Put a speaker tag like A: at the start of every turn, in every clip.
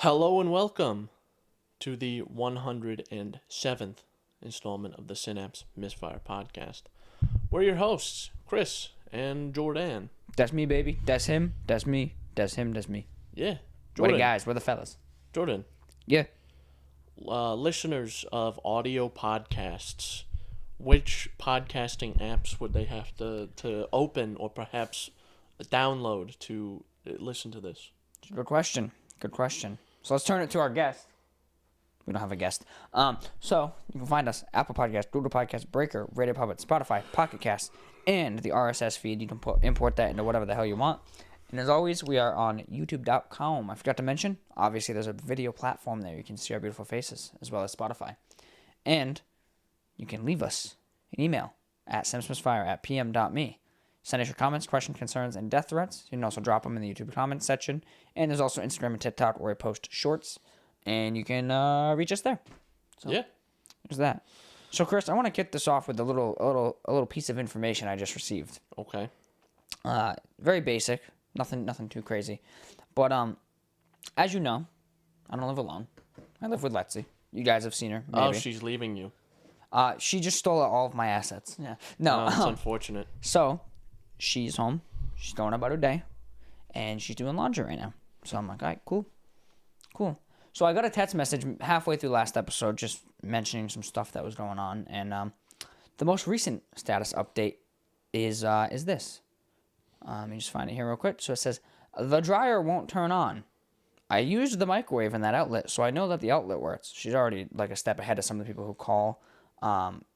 A: Hello and welcome to the 107th installment of the Synapse Misfire Podcast. We're your hosts, Chris and Jordan.
B: That's me, baby. That's him. That's me. That's him. That's me.
A: Yeah,
B: We're
A: Jordan.
B: the guys. We're the fellas.
A: Jordan,
B: Yeah.
A: listeners of audio podcasts, which podcasting apps would they have to open or perhaps download to listen to this?
B: Good question. Good question. So let's turn it to our guest. We don't have a guest. So you can find us Apple Podcast, Google Podcast, Breaker, Radio Public, Spotify, Pocket Cast, and the RSS feed. You can import that into whatever the hell you want. And as always, we are on YouTube.com. I forgot to mention, obviously, there's a video platform there. You can see our beautiful faces, as well as Spotify. And you can leave us an email at synapsemisfire@pm.me. Send us your comments, questions, concerns, and death threats. You can also drop them in the YouTube comments section. And there's also Instagram and TikTok where I post shorts. And you can reach us there. So,
A: Yeah.
B: There's that. So, Chris, I want to kick this off with a little piece of information I just received.
A: Okay.
B: Very basic. Nothing too crazy. But as you know, I don't live alone. I live with Lexi. You guys have seen her, maybe.
A: Oh, she's leaving you.
B: She just stole all of my assets. Yeah. No.
A: That's unfortunate.
B: So, she's home. She's going about her day. And she's doing laundry right now. So I'm like, all right, cool. So I got a text message halfway through last episode just mentioning some stuff that was going on. And the most recent status update is this. Let me just find it here real quick. So it says, the dryer won't turn on. I used the microwave in that outlet, so I know that the outlet works. She's already like a step ahead of some of the people who call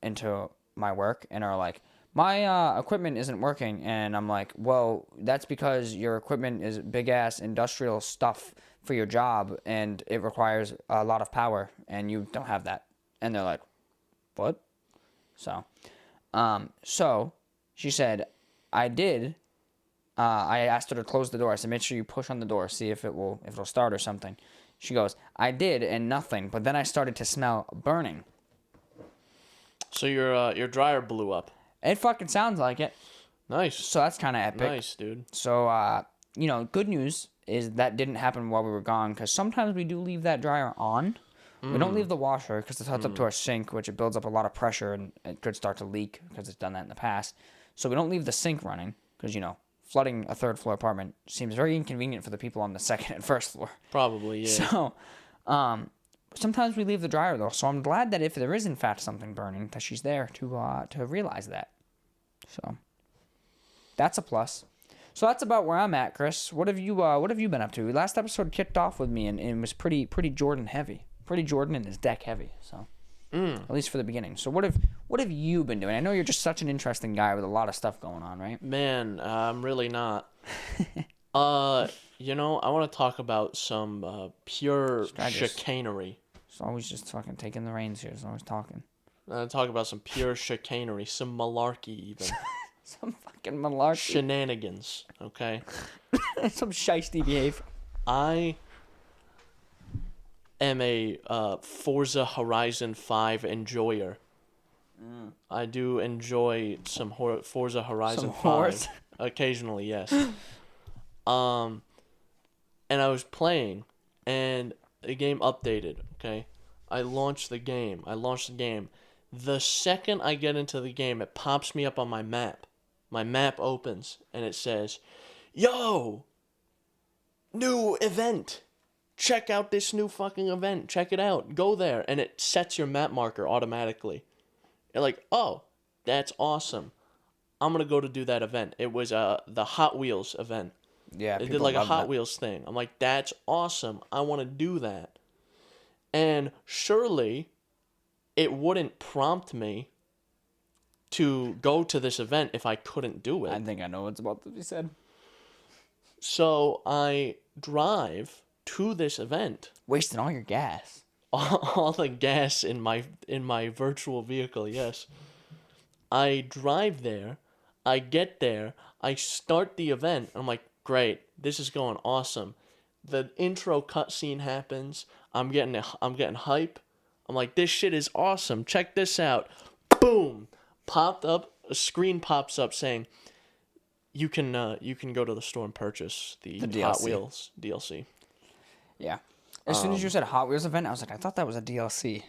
B: into my work and are like, my equipment isn't working. And I'm like, well, that's because your equipment is big-ass industrial stuff for your job, and it requires a lot of power, and you don't have that. And they're like, what? So she said, I did. I asked her to close the door. I said, make sure you push on the door, see if it'll start or something. She goes, I did, and nothing. But then I started to smell burning.
A: So your dryer blew up.
B: It fucking sounds like it.
A: Nice.
B: So that's kind of epic.
A: Nice, dude.
B: So, good news is that didn't happen while we were gone, because sometimes we do leave that dryer on. We don't leave the washer because it's hooked up to our sink, which it builds up a lot of pressure and it could start to leak because it's done that in the past. So we don't leave the sink running because, flooding a third floor apartment seems very inconvenient for the people on the second and first floor.
A: Probably, yeah.
B: So, sometimes we leave the dryer though. So I'm glad that if there is in fact something burning, that she's there to realize that. So that's a plus. So that's about where I'm at, Chris. What have you been up to? Last episode kicked off with me and it was pretty Jordan heavy. Pretty Jordan and his deck heavy. So at least for the beginning. So what have you been doing? I know you're just such an interesting guy with a lot of stuff going on, right?
A: Man, I'm really not. I want to talk about some pure chicanery.
B: It's always just fucking taking the reins here. It's always talking.
A: I want to talk about some pure chicanery, some malarkey even.
B: Some fucking malarkey.
A: Shenanigans, okay?
B: Some shiesty behavior.
A: I am a Forza Horizon 5 enjoyer. I do enjoy some Forza Horizon 5 occasionally, yes. And I was playing, and the game updated, okay? I launched the game. The second I get into the game, it pops me up on my map. My map opens, and it says, yo, new event. Check out this new fucking event. Check it out. Go there. And it sets your map marker automatically. You're like, oh, that's awesome. I'm going to go to do that event. It was the Hot Wheels event.
B: Yeah,
A: it did like a Hot Wheels thing. I'm like, that's awesome. I want to do that. And surely it wouldn't prompt me to go to this event if I couldn't do it.
B: I think I know what's about to be said.
A: So I drive to this event.
B: Wasting all your gas.
A: All the gas in my virtual vehicle, yes. I drive there. I get there. I start the event. I'm like, great. This is going awesome. The intro cutscene happens. I'm getting hype. I'm like, this shit is awesome. Check this out. Boom. Popped up. A screen pops up saying, you can go to the store and purchase the Hot Wheels DLC.
B: Yeah. As soon as you said Hot Wheels event, I was like, I thought that was a DLC.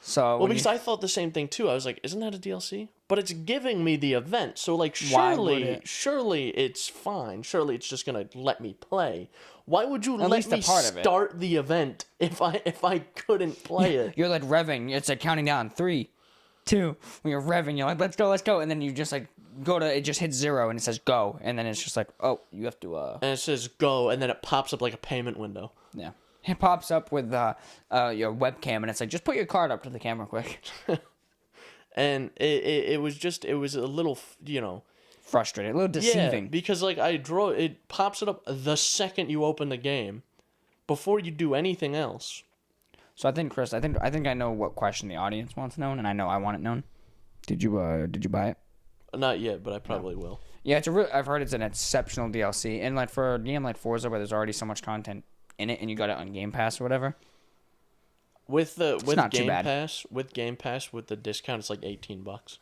B: So
A: well, because I thought the same thing too. I was like, isn't that a DLC? But it's giving me the event, so like surely it's fine. Surely it's just gonna let me play. Why would you let me start the event if I couldn't play it?
B: You're like revving. It's like counting down 3, 2. When you're revving, you're like, let's go, and then you just like go to it. Just hits 0 and it says go, and then it's just like, oh, you have to.
A: And it says go, and then it pops up like a payment window.
B: Yeah. It pops up with your webcam, and it's like, just put your card up to the camera quick.
A: And it was a little,
B: frustrating, a little deceiving.
A: Yeah, because like it pops it up the second you open the game, before you do anything else.
B: So I think, Chris, I think I know what question the audience wants known, and I know I want it known. Did you buy it?
A: Not yet, but I probably will.
B: Yeah, I've heard it's an exceptional DLC, and like for a game like Forza where there's already so much content in it, and you got it on Game Pass or whatever.
A: With Game Pass with the discount, it's like $18.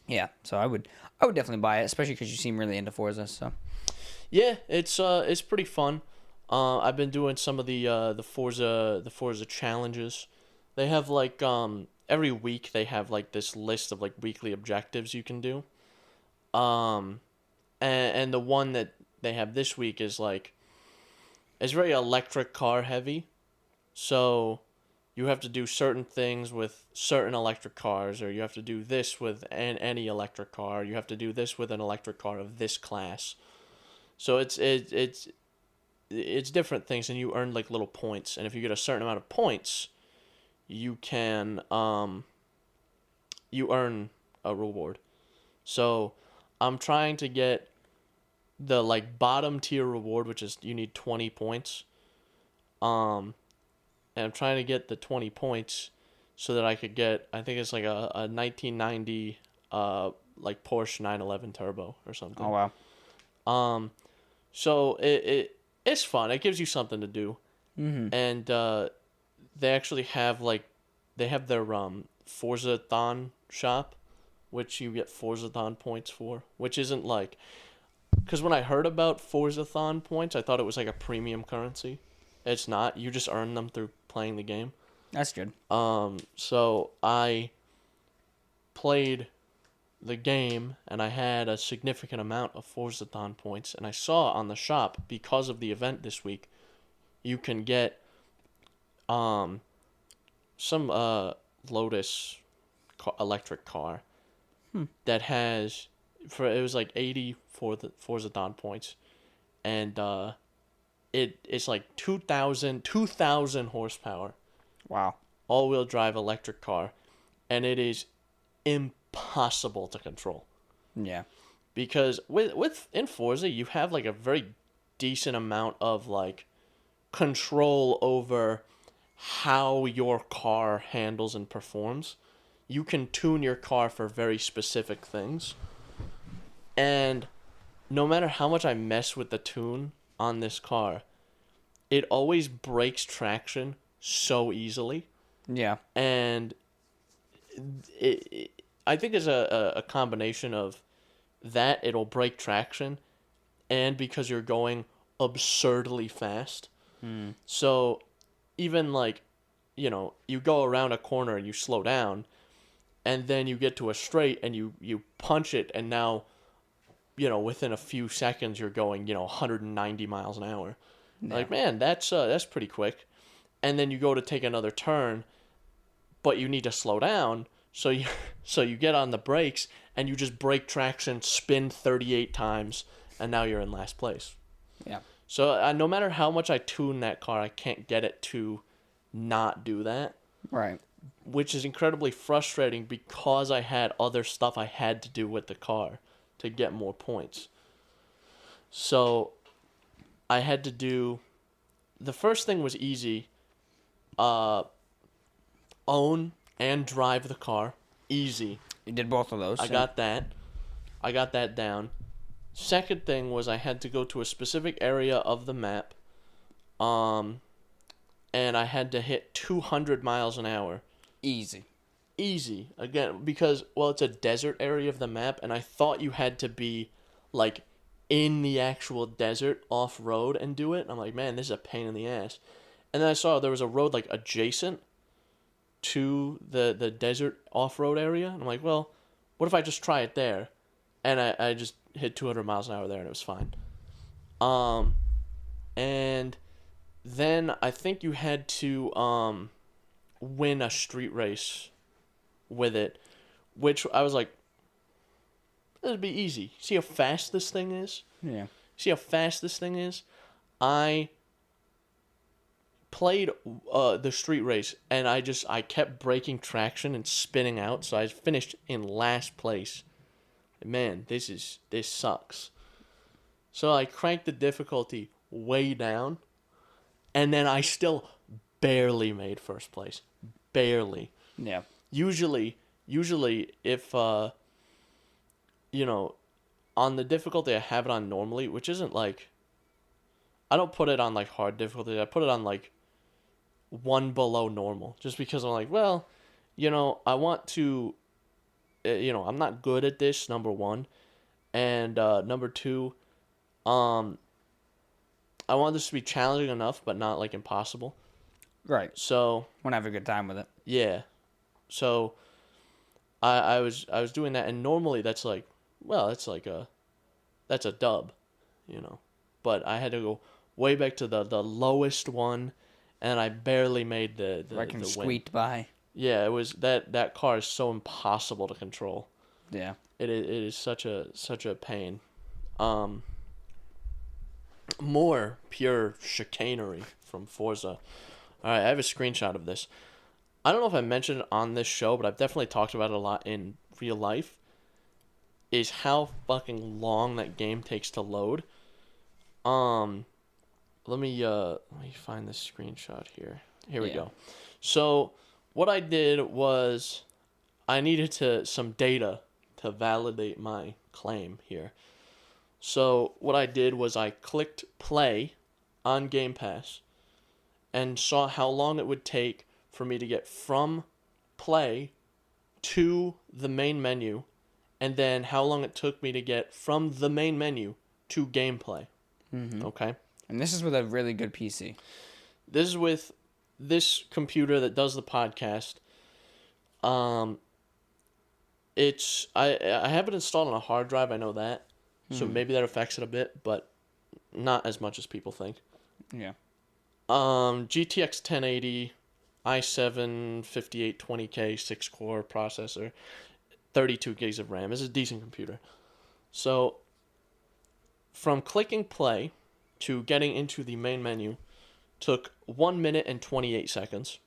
B: Yeah, so I would definitely buy it, especially because you seem really into Forza. So
A: yeah, it's pretty fun. I've been doing some of the Forza challenges. They have like every week they have like this list of like weekly objectives you can do. And the one that they have this week is like, it's very electric car heavy. So you have to do certain things with certain electric cars, or you have to do this with any electric car. You have to do this with an electric car of this class. So it's different things, and you earn like little points. And if you get a certain amount of points, you can you earn a reward. So I'm trying to get the like bottom tier reward, which is you need 20 points. And I'm trying to get the 20 points so that I could get, I think it's like a 1990 like Porsche 911 Turbo or something.
B: Oh wow.
A: So it's fun. It gives you something to do. Mm-hmm. And they actually have they have their Forza-thon shop, which you get Forza-thon points for, which isn't like, because when I heard about Forza-thon points, I thought it was like a premium currency. It's not. You just earn them through playing the game.
B: That's good.
A: So I played the game, and I had a significant amount of Forza-thon points, and I saw on the shop, because of the event this week, you can get some Lotus electric car that has, it was like 80 for the Forza-thon points, and it's like 2,000 horsepower.
B: Wow.
A: All-wheel drive electric car, and it is impossible to control.
B: Yeah.
A: Because with in Forza, you have like a very decent amount of like control over how your car handles and performs. You can tune your car for very specific things. And no matter how much I mess with the tune on this car, it always breaks traction so easily.
B: Yeah.
A: And I think it's a combination of that, it'll break traction, and because you're going absurdly fast. So even like, you go around a corner and you slow down, and then you get to a straight and you punch it, and now, within a few seconds you're going, 190 miles an hour. Yeah. Like, man, that's pretty quick. And then you go to take another turn, but you need to slow down, so you get on the brakes and you just break traction, spin 38 times, and now you're in last place.
B: Yeah.
A: So no matter how much I tune that car, I can't get it to not do that.
B: Right.
A: Which is incredibly frustrating because I had other stuff I had to do with the car to get more points. So I had to do, the first thing was easy. Own and drive the car. Easy.
B: You did both of those.
A: I got that down. Second thing was I had to go to a specific area of the map. And I had to hit 200 miles an hour.
B: Easy. Again,
A: because, it's a desert area of the map, and I thought you had to be, like, in the actual desert off-road and do it. I'm like, man, this is a pain in the ass. And then I saw there was a road like adjacent to the desert off-road area. And I'm like, well, what if I just try it there? And I just hit 200 miles an hour there and it was fine. And then I think you had to win a street race with it, which I was like, this would be easy. See how fast this thing is?
B: Yeah.
A: See how fast this thing is? I played the street race, and I kept breaking traction and spinning out, so I finished in last place. Man, this sucks. So I cranked the difficulty way down, and then I still barely made first place. Barely.
B: Yeah.
A: Usually if on the difficulty I have it on normally, which isn't like, I don't put it on like hard difficulty. I put it on like one below normal, just because I'm like, well, I want to, I'm not good at this, number one, and number two, I want this to be challenging enough, but not like impossible.
B: Right.
A: So
B: want to have a good time with it.
A: Yeah. So I was doing that, and normally that's like, well, that's a dub, But I had to go way back to the lowest one, and I barely made the
B: squeaked by.
A: Yeah, it was that car is so impossible to control.
B: Yeah.
A: It is such a pain. More pure chicanery from Forza. All right, I have a screenshot of this. I don't know if I mentioned it on this show, but I've definitely talked about it a lot in real life. Is how fucking long that game takes to load. Let me find this screenshot here. Here we go. So what I did was I needed some data to validate my claim here. So what I did was I clicked play on Game Pass and saw how long it would take for me to get from play to the main menu, and then how long it took me to get from the main menu to gameplay. Mm-hmm. Okay?
B: And this is with a really good PC.
A: This is with this computer that does the podcast. It's I have it installed on a hard drive, I know that. So maybe that affects it a bit, but not as much as people think.
B: Yeah.
A: GTX 1080, i7 5820K 6-core processor, 32 gigs of RAM. It's a decent computer. So from clicking play to getting into the main menu took 1 minute and 28 seconds.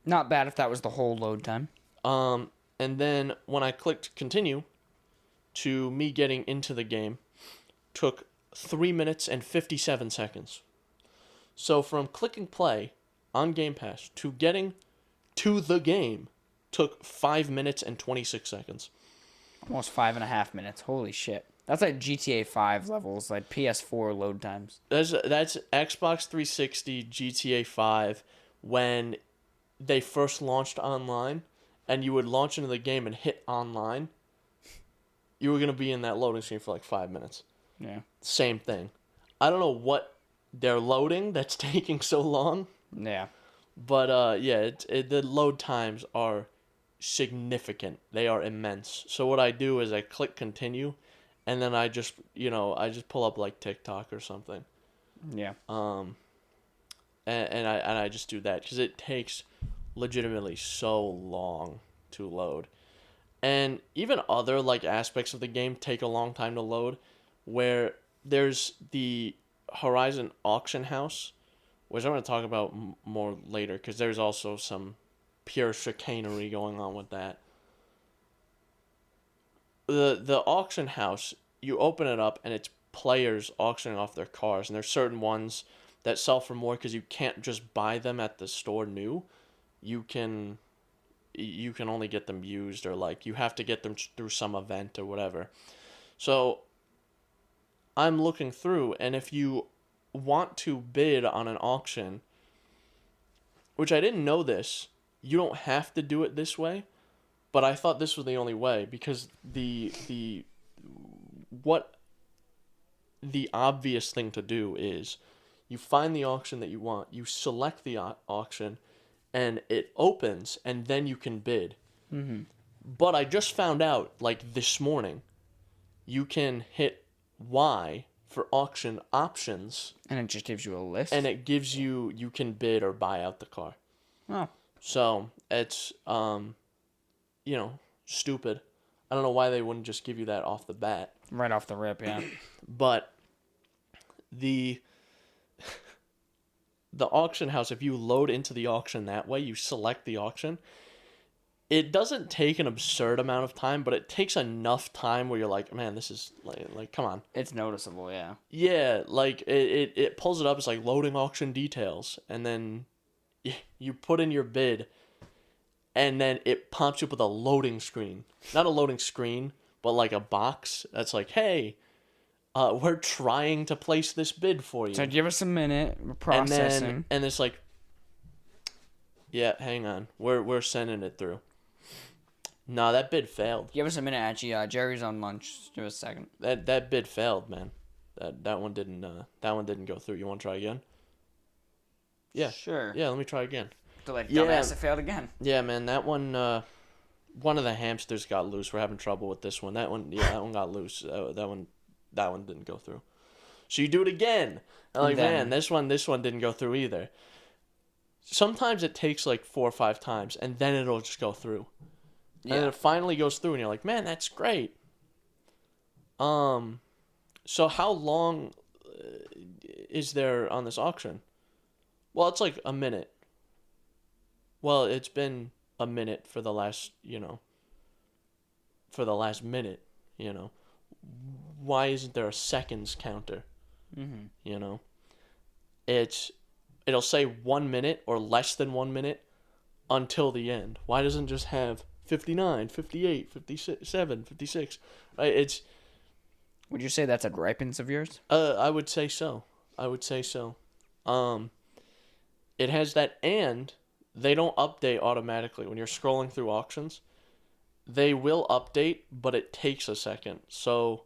B: Not bad if that was the whole load time.
A: And then when I clicked continue, to me getting into the game took 3 minutes and 57 seconds. So from clicking play on Game Pass to getting to the game took 5 minutes and 26 seconds.
B: Almost 5.5 minutes. Holy shit. That's like GTA 5 levels, like PS4 load times.
A: That's Xbox 360 GTA 5 when they first launched online, and you would launch into the game and hit online. You were going to be in that loading screen for like 5 minutes.
B: Yeah.
A: Same thing. I don't know what they're loading that's taking so long.
B: Yeah.
A: But, the load times are significant. They are immense. So what I do is I click continue, and then I just pull up like TikTok or something.
B: Yeah.
A: And I just do that because it takes legitimately so long to load. And even other like aspects of the game take a long time to load, where there's the Horizon auction house, which I'm going to talk about more later because there's also some pure chicanery going on with that. The auction house, you open it up and it's players auctioning off their cars, and there's certain ones that sell for more because you can't just buy them at the store new. You can only get them used, or like you have to get them through some event or whatever. So I'm looking through, and if you want to bid on an auction, which I didn't know this, you don't have to do it this way, but I thought this was the only way because the obvious thing to do is You find the auction that you want. You select the auction, and it opens, and then you can bid.
B: Mm-hmm.
A: But I just found out, like this morning, you can hit Y for auction options.
B: And it just gives you a list?
A: And it gives you can bid or buy out the car.
B: Oh.
A: So, it's, stupid. I don't know why they wouldn't just give you that off the bat.
B: Right off the rip, yeah.
A: But the auction house, if you load into the auction that way, you select the auction, it doesn't take an absurd amount of time, but it takes enough time where you're like, man, this is like come on.
B: It's noticeable, yeah.
A: Yeah, like it pulls it up. It's like loading auction details, and then you put in your bid, and then it pops you up with a loading screen. Not a loading screen, but like a box that's like, hey, we're trying to place this bid for you.
B: So give us a minute. We're processing.
A: And it's like, yeah, hang on. We're sending it through. No, that bid failed.
B: Give us a minute, actually. Jerry's on lunch. Just give us a second.
A: That bid failed, man. That one didn't go through. You want to try again? Yeah.
B: Sure.
A: Yeah, let me try again.
B: Dumbass, it failed again.
A: Yeah, man, that one one of the hamsters got loose. We're having trouble with this one. That one got loose. That one didn't go through. So you do it again. I'm like, man, this one didn't go through either. Sometimes it takes like 4 or 5 times, and then it'll just go through. Yeah. And then it finally goes through, and you're like, man, that's great. So how long is there on this auction? Well, it's like a minute. Well, it's been a minute for the last minute, Why isn't there a seconds counter? Mm-hmm. It'll say 1 minute or less than 1 minute until the end. Why doesn't it just have 59, 58, 57, 56? Right?
B: Would you say that's a ripens of yours?
A: I would say so. It has that, and they don't update automatically when you're scrolling through auctions. They will update, but it takes a second. So,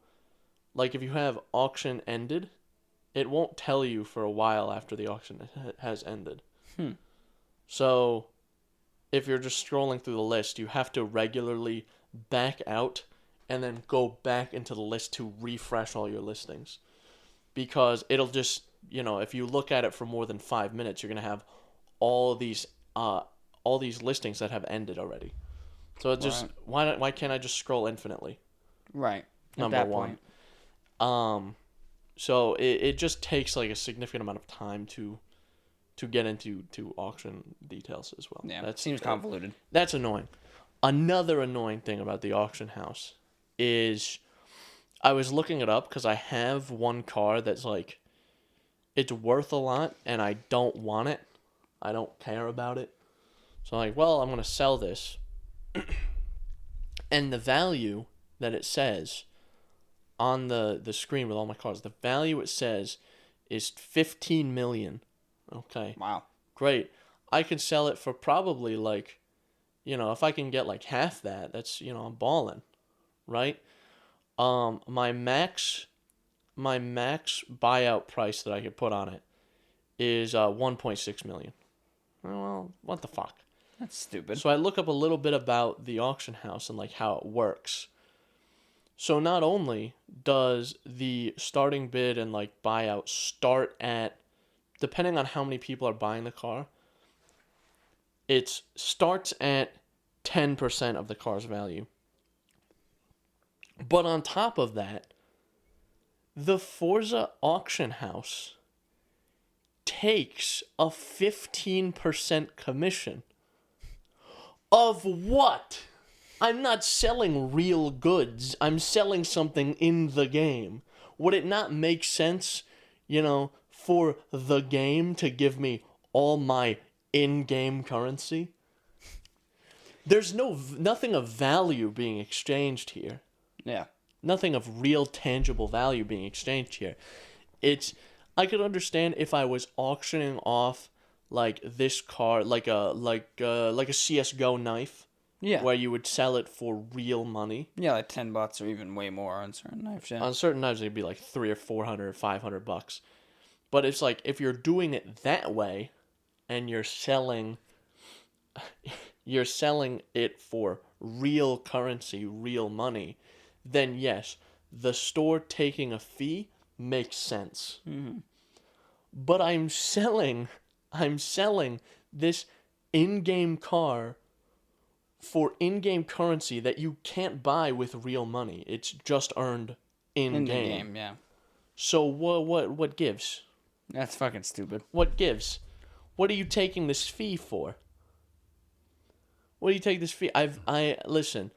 A: like if you have auction ended, it won't tell you for a while after the auction has ended. So, if you're just scrolling through the list, you have to regularly back out and then go back into the list to refresh all your listings. Because it'll just, if you look at it for more than 5 minutes, you're going to have all these listings that have ended already. So it just, why can't I just scroll infinitely?
B: Right.
A: Number one. So it just takes like a significant amount of time to get into auction details as well.
B: Yeah, that seems convoluted.
A: That's annoying. Another annoying thing about the auction house is I was looking it up because I have one car that's like, it's worth a lot and I don't want it. I don't care about it. So I'm like, well, I'm going to sell this. And the value that it says on the screen with all my cars, the value it says is $15 million. Okay.
B: Wow.
A: Great. I could sell it for probably like, if I can get like half that, that's, I'm balling. Right? My max buyout price that I could put on it is $1.6 million. Well, what the fuck?
B: That's stupid.
A: So I look up a little bit about the auction house and like how it works. So not only does the starting bid and like buyout start at, depending on how many people are buying the car, it starts at 10% of the car's value. But on top of that, the Forza auction house takes a 15% commission. Of what? I'm not selling real goods. I'm selling something in the game. Would it not make sense, for the game to give me all my in-game currency? There's nothing of value being exchanged here.
B: Yeah.
A: Nothing of real tangible value being exchanged here. I could understand if I was auctioning off like this car, like a CS:GO knife.
B: Yeah.
A: Where you would sell it for real money.
B: Yeah, like $10 or even way more on certain knives. Yeah.
A: On certain knives, it'd be like $300 or $400 or $500. But it's like, if you're doing it that way and you're selling it for real currency, real money, then yes, the store taking a fee makes sense.
B: Mm-hmm.
A: But I'm selling this in-game car for in-game currency that you can't buy with real money. It's just earned in-game.
B: In the game, yeah.
A: So what gives?
B: That's fucking stupid.
A: What gives? What are you taking this fee for? What do you take this fee? Listen,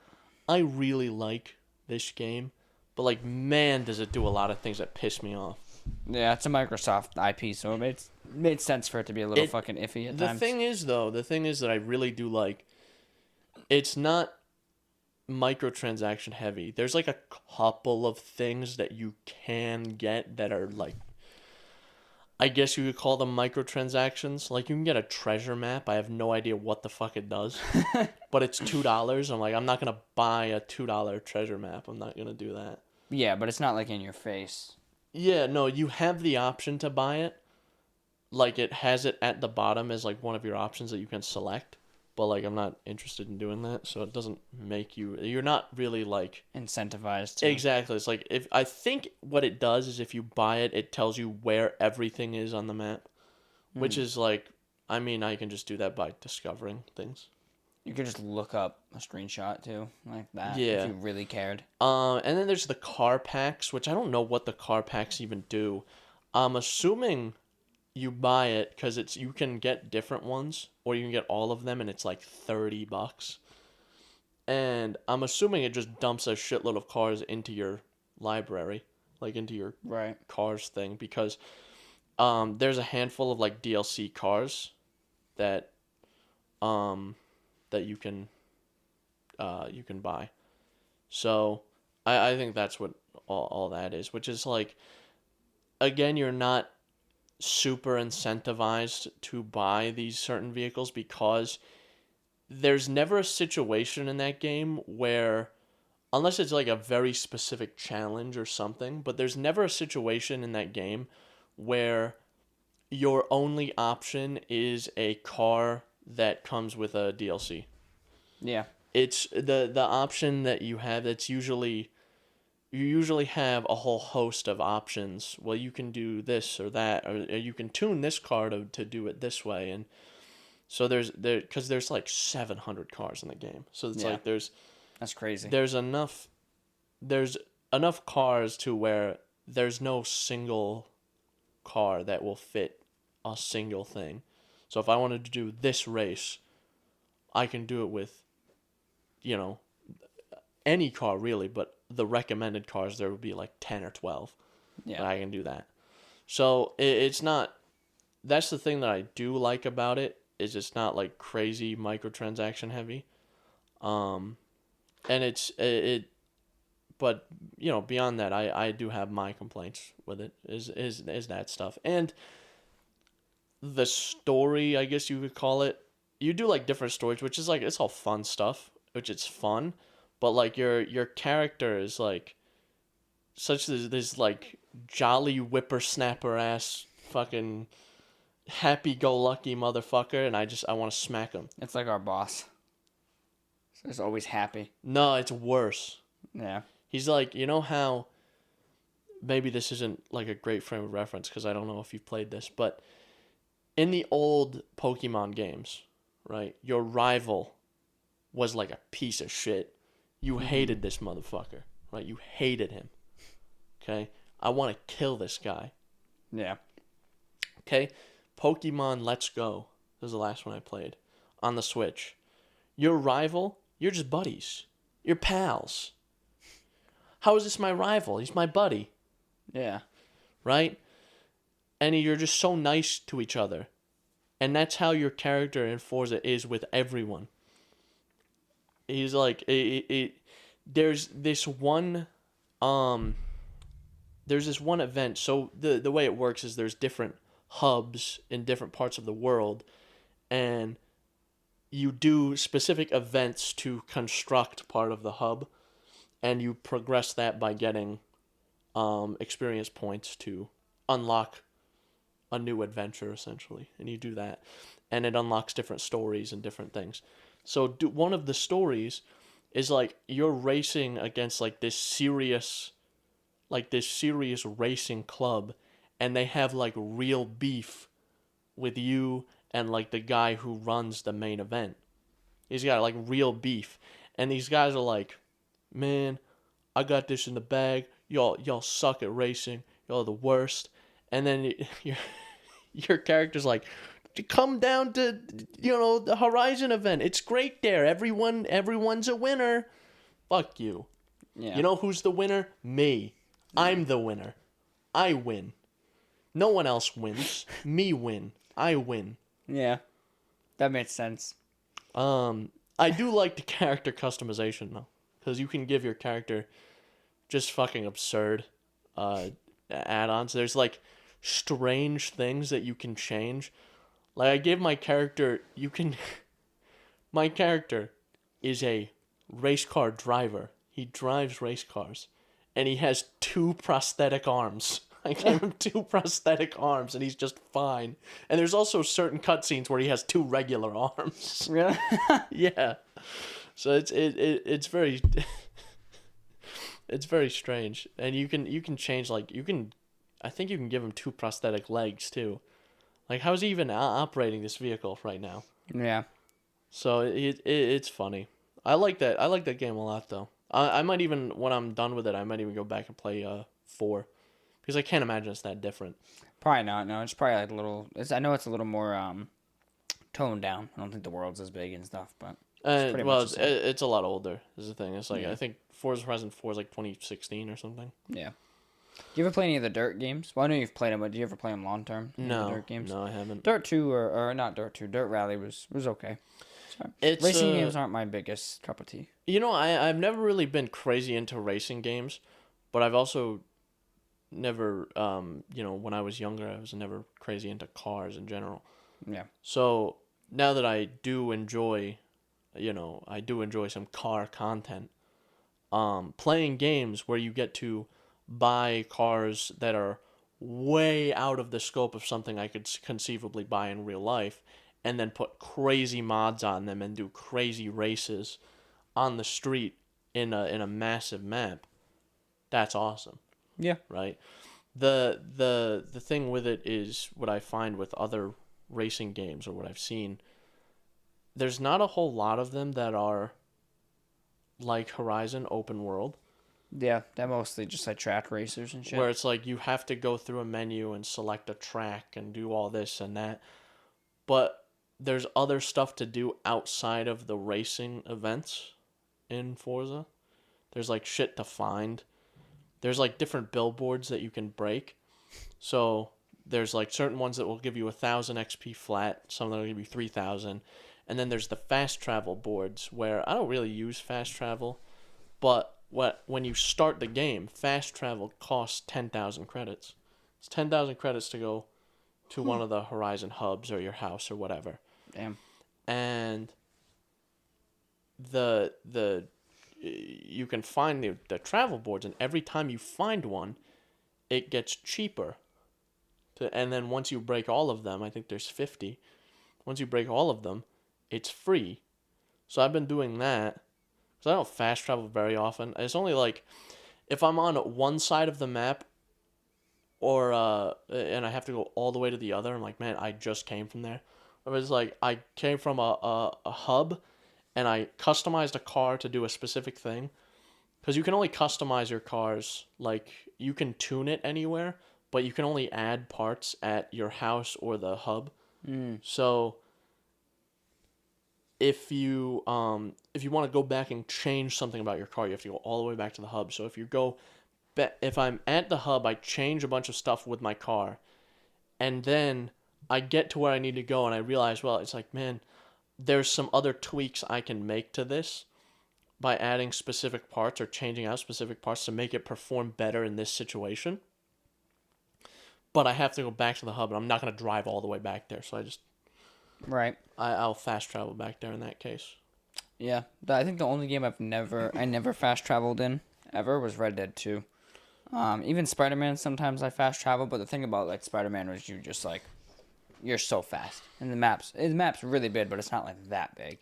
A: I really like this game, but like, man, does it do a lot of things that piss me off.
B: Yeah, it's a Microsoft IP, so it made sense for it to be a little fucking iffy at times.
A: The thing is that I really do like, it's not microtransaction heavy. There's like a couple of things that you can get that are like, I guess you could call them microtransactions. Like, you can get a treasure map. I have no idea what the fuck it does, but it's $2. I'm like, I'm not gonna buy a $2 treasure map. I'm not gonna do that.
B: Yeah, but it's not like in your face.
A: Yeah, no, you have the option to buy it. Like, it has it at the bottom as like one of your options that you can select. But like, I'm not interested in doing that, so it doesn't make you're not really like
B: incentivized to.
A: Exactly. It's like, if I think what it does is, if you buy it, it tells you where everything is on the map, which is like, I mean, I can just do that by discovering things.
B: You could just look up a screenshot too, like that,
A: yeah,
B: if you really cared.
A: And then there's the car packs, which I don't know what the car packs even do. I'm assuming you buy it because you can get different ones, or you can get all of them, and it's like $30. And I'm assuming it just dumps a shitload of cars into your library, like into your cars thing, because there's a handful of like DLC cars that you can buy. So I think that's what all that is, which is like, again, you're not super incentivized to buy these certain vehicles, because there's never a situation in that game where, unless it's like a very specific challenge or something, but there's never a situation in that game where your only option is a car that comes with a DLC.
B: Yeah.
A: It's the option that you have, that's you usually have a whole host of options. Well, you can do this or that, or you can tune this car to do it this way. And so because there's like 700 cars in the game. So it's like,
B: that's crazy.
A: There's enough cars to where there's no single car that will fit a single thing. So if I wanted to do this race, I can do it with, any car really, but the recommended cars, there would be like 10 or 12. Yeah. But I can do that. So it's not, that's the thing that I do like about it, is it's not like crazy microtransaction heavy. And but beyond that, I do have my complaints with it, is that stuff. And the story, I guess you could call it, you do like different stories, which is like, it's all fun stuff, which it's fun. But like, your character is like such this like jolly whippersnapper ass fucking happy-go-lucky motherfucker, and I want to smack him.
B: It's like our boss. He's always happy.
A: No, it's worse.
B: Yeah.
A: He's like, how, maybe this isn't like a great frame of reference, because I don't know if you've played this, but in the old Pokemon games, right, your rival was like a piece of shit. You hated this motherfucker, right? You hated him. Okay? I want to kill this guy.
B: Yeah.
A: Okay? Pokemon Let's Go. This was the last one I played. On the Switch. Your rival, you're just buddies. You're pals. How is this my rival? He's my buddy.
B: Yeah. Right?
A: And you're just so nice to each other. And that's how your character in Forza is with everyone. He's like, there's this one event. So the way it works is, there's different hubs in different parts of the world, and you do specific events to construct part of the hub, and you progress that by getting experience points to unlock a new adventure essentially, and you do that, and it unlocks different stories and different things. So one of the stories is like you're racing against this serious racing club, and they have like real beef with you and like the guy who runs the main event. He's got like real beef, and these guys are like, man, I got this in the bag. Y'all suck at racing. Y'all are the worst. And then your character's like, come down to the Horizon event. It's great there. Everyone's a winner. Fuck you. Yeah. You know who's the winner? Me. I'm the winner. I win. No one else wins. Me win. I win.
B: Yeah. That makes sense.
A: I do like the character customization though, because you can give your character just fucking absurd add-ons. There's like strange things that you can change. Like I gave my character, my character is a race car driver. He drives race cars, and he has 2 prosthetic arms. I gave him 2 prosthetic arms, and he's just fine. And there's also certain cutscenes where he has 2 regular arms.
B: Really?
A: Yeah. So it's very it's very strange, and you can change I think you can give him 2 prosthetic legs too. Like how's he even operating this vehicle right now?
B: Yeah.
A: So it's funny. I like that game a lot though. I might even, when I'm done with it, I might even go back and play 4. Because I can't imagine it's that different.
B: Probably not. No, it's probably like a little. I know it's a little more toned down. I don't think the world's as big and stuff, but
A: it's pretty much it's a lot older. Is the thing. It's like I think Forza Horizon 4 is like 2016 or something.
B: Yeah. Do you ever play any of the Dirt games? Well, I know you've played them, but do you ever play them long term?
A: No.
B: Dirt games?
A: No, I haven't.
B: Dirt 2 or not Dirt 2. Dirt Rally was okay. Racing games aren't my biggest cup of tea.
A: I've never really been crazy into racing games, but I've also never, when I was younger, I was never crazy into cars in general.
B: Yeah.
A: So now that I do enjoy some car content, playing games where you get to buy cars that are way out of the scope of something I could conceivably buy in real life, and then put crazy mods on them and do crazy races on the street in a massive map. That's awesome.
B: Yeah.
A: Right? The thing with it is what I find with other racing games, or what I've seen, there's not a whole lot of them that are like Horizon open world.
B: Yeah, they're mostly just like track racers and shit.
A: Where it's like you have to go through a menu and select a track and do all this and that. But there's other stuff to do outside of the racing events in Forza. There's like shit to find. There's like different billboards that you can break. So there's like certain ones that will give you 1,000 XP flat, some that will give you 3,000. And then there's the fast travel boards, where I don't really use fast travel, but when you start the game, fast travel costs 10,000 credits. It's 10,000 credits to go to one of the Horizon hubs or your house or whatever.
B: Damn.
A: And you can find the travel boards, and every time you find one, it gets cheaper. And then once you break all of them, I think there's 50. Once you break all of them, it's free. So I've been doing that. Because I don't fast travel very often. It's only like if I'm on one side of the map, or and I have to go all the way to the other. I'm like, man, I just came from there. Or it's like I came from a hub, and I customized a car to do a specific thing. Because you can only customize your cars, like you can tune it anywhere, but you can only add parts at your house or the hub. So if you want to go back and change something about your car, you have to go all the way back to the hub. So if I'm at the hub, I change a bunch of stuff with my car, and then I get to where I need to go, and I realize, well, it's like, man, there's some other tweaks I can make to this by adding specific parts or changing out specific parts to make it perform better in this situation. But I have to go back to the hub, and I'm not going to drive all the way back there, so I'll fast travel back there in that case.
B: Yeah, I think the only game I never fast traveled in ever was Red Dead 2. Even Spider-Man, sometimes I fast travel, but the thing about like Spider-Man was you're so fast, and the map's really big, but it's not like that big.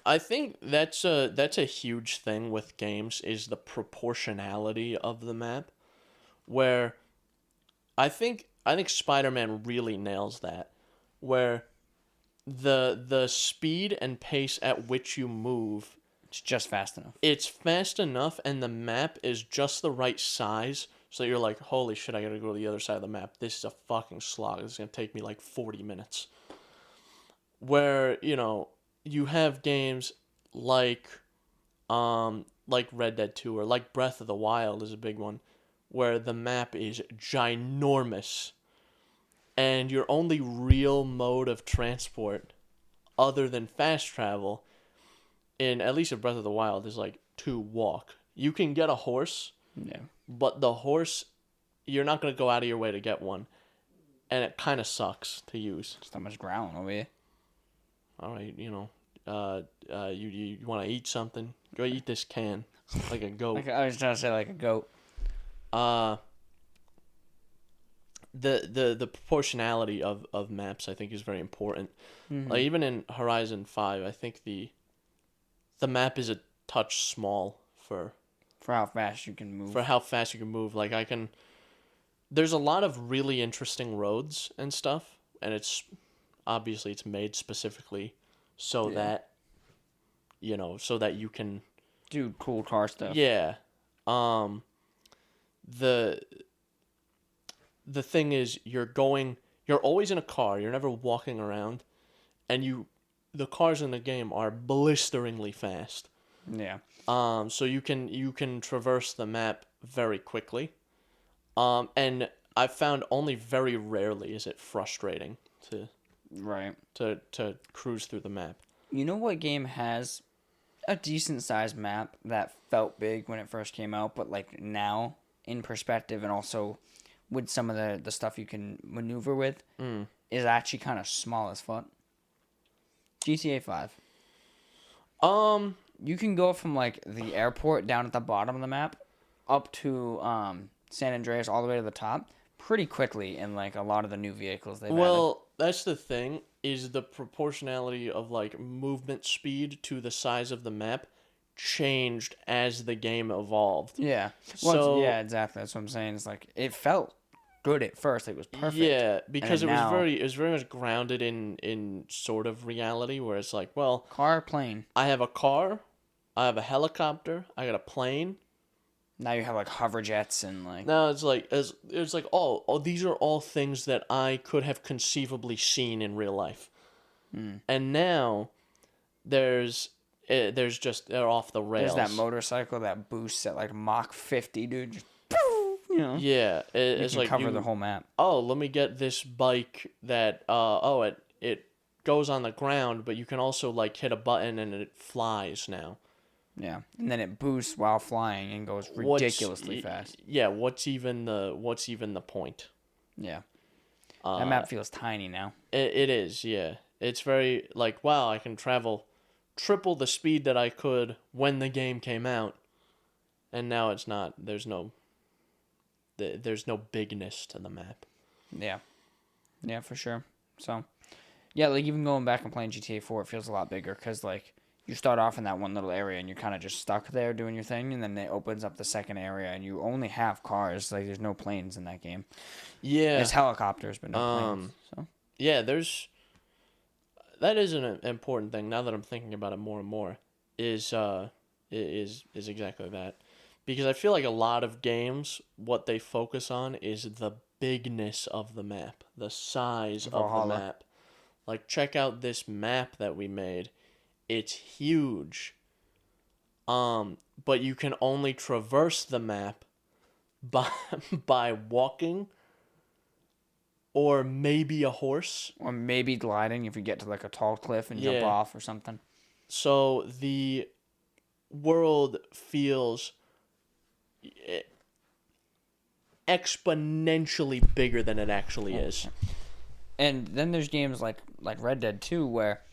A: I think that's a huge thing with games is the proportionality of the map, where I think Spider-Man really nails that, where the speed and pace at which you move,
B: it's just fast enough.
A: It's fast enough, and the map is just the right size, so that you're like, holy shit, I gotta go to the other side of the map. This is a fucking slog. This is gonna take me like 40 minutes. Where, you have games like Red Dead 2 or like Breath of the Wild is a big one, where the map is ginormous, and your only real mode of transport other than fast travel in at least in Breath of the Wild is like to walk. You can get a horse, but the horse, you're not going to go out of your way to get one, and it kind of sucks to use.
B: Just that much ground over here.
A: All right, you want to eat something? Go eat this can, like a goat.
B: I was trying to say like a goat.
A: The proportionality of maps I think is very important.
B: Mm-hmm.
A: Like even in Horizon 5, I think the map is a touch small for
B: how fast you can move.
A: Like there's a lot of really interesting roads and stuff, and it's made specifically so that so that you can
B: do cool car stuff.
A: Yeah. The thing is you're always in a car, you're never walking around, and the cars in the game are blisteringly fast.
B: Yeah.
A: So you can traverse the map very quickly. And I've found only very rarely is it frustrating to cruise through the map.
B: You know what game has a decent sized map that felt big when it first came out, but like now in perspective and also with some of the stuff you can maneuver with is actually kind of small as fuck? GTA 5. You can go from like the airport down at the bottom of the map up to San Andreas all the way to the top pretty quickly in like a lot of the new vehicles they've added.
A: That's the thing, is the proportionality of like movement speed to the size of the map changed as the game evolved.
B: Yeah. Yeah, exactly. That's what I'm saying. It's like it felt good at first. It was perfect.
A: Yeah, because it was very much grounded in sort of reality, where it's like, well,
B: car, plane.
A: I have a car, I have a helicopter, I got a plane.
B: Now you have like hover jets and like.
A: Now it's like oh, these are all things that I could have conceivably seen in real life, and now they're off the rails.
B: There's that motorcycle that boosts at like Mach 50, dude. Just,
A: Yeah, it's like
B: cover the whole map.
A: Oh, let me get this bike that it goes on the ground, but you can also like hit a button and it flies now.
B: Yeah, and then it boosts while flying and goes ridiculously fast.
A: Yeah, what's even the point?
B: Yeah, that map feels tiny now.
A: It is, yeah. It's very like, wow, I can travel triple the speed that I could when the game came out, and now it's not. There's no bigness to the map.
B: Yeah, for sure. So, yeah, like even going back and playing GTA 4, it feels a lot bigger because like. You start off in that one little area and you're kind of just stuck there doing your thing, and then it opens up the second area and you only have cars. Like there's no planes in that game.
A: Yeah,
B: there's helicopters, but no planes. So
A: yeah, that is an important thing. Now that I'm thinking about it more and more, is exactly that, because I feel like a lot of games, what they focus on is the bigness of the map, the size of the map. Like, check out this map that we made. It's huge. But you can only traverse the map by walking, or maybe a horse,
B: or maybe gliding if you get to like a tall cliff and jump off or something.
A: So the world feels exponentially bigger than it actually is.
B: And then there's games like Red Dead 2 where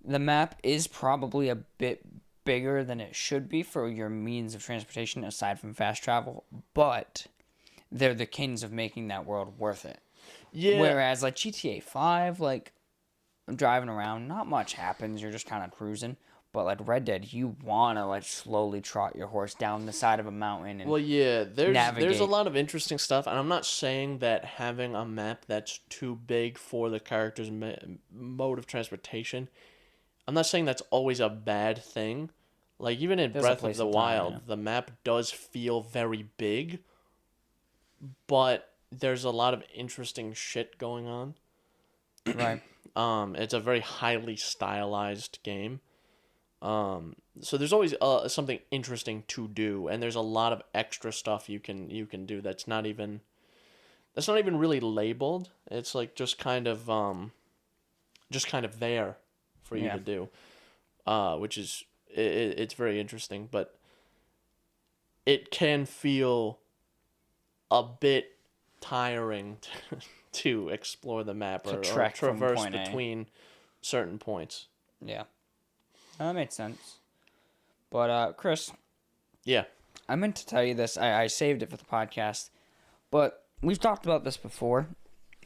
B: the map is probably a bit bigger than it should be for your means of transportation aside from fast travel, but they're the kings of making that world worth it.
A: Yeah.
B: Whereas like GTA 5, like I'm driving around, not much happens. You're just kind of cruising. But like Red Dead, you wanna like slowly trot your horse down the side of a mountain and
A: there's a lot of interesting stuff, and I'm not saying that having a map that's too big for the character's mode of transportation, I'm not saying that's always a bad thing. Like even in Breath of the Wild, the map does feel very big, but there's a lot of interesting shit going on.
B: Right.
A: It's a very highly stylized game. So there's always something interesting to do, and there's a lot of extra stuff you can do that's not even really labeled. It's like just kind of there for you to do, which is it's very interesting, but it can feel a bit tiring to explore the map or traverse between certain points.
B: Yeah. That makes sense. But, Chris.
A: Yeah.
B: I meant to tell you this. I saved it for the podcast. But we've talked about this before,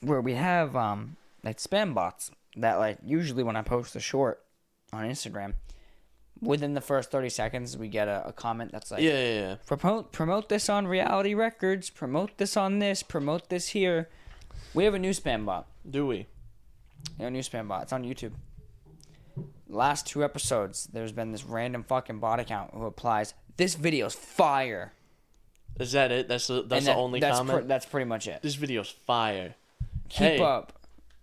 B: where we have, like, spam bots that, like, usually when I post a short on Instagram, within the first 30 seconds, we get a comment that's like,
A: yeah.
B: Promote this on Reality Records, promote this on this, promote this here. We have a new spam bot.
A: Do we?
B: We have a new spam bot. It's on YouTube. Last 2 episodes, there's been this random fucking bot account who applies, "This video's fire."
A: Is that it? That's the only comment?
B: That's pretty much it.
A: This video's fire.
B: Keep up.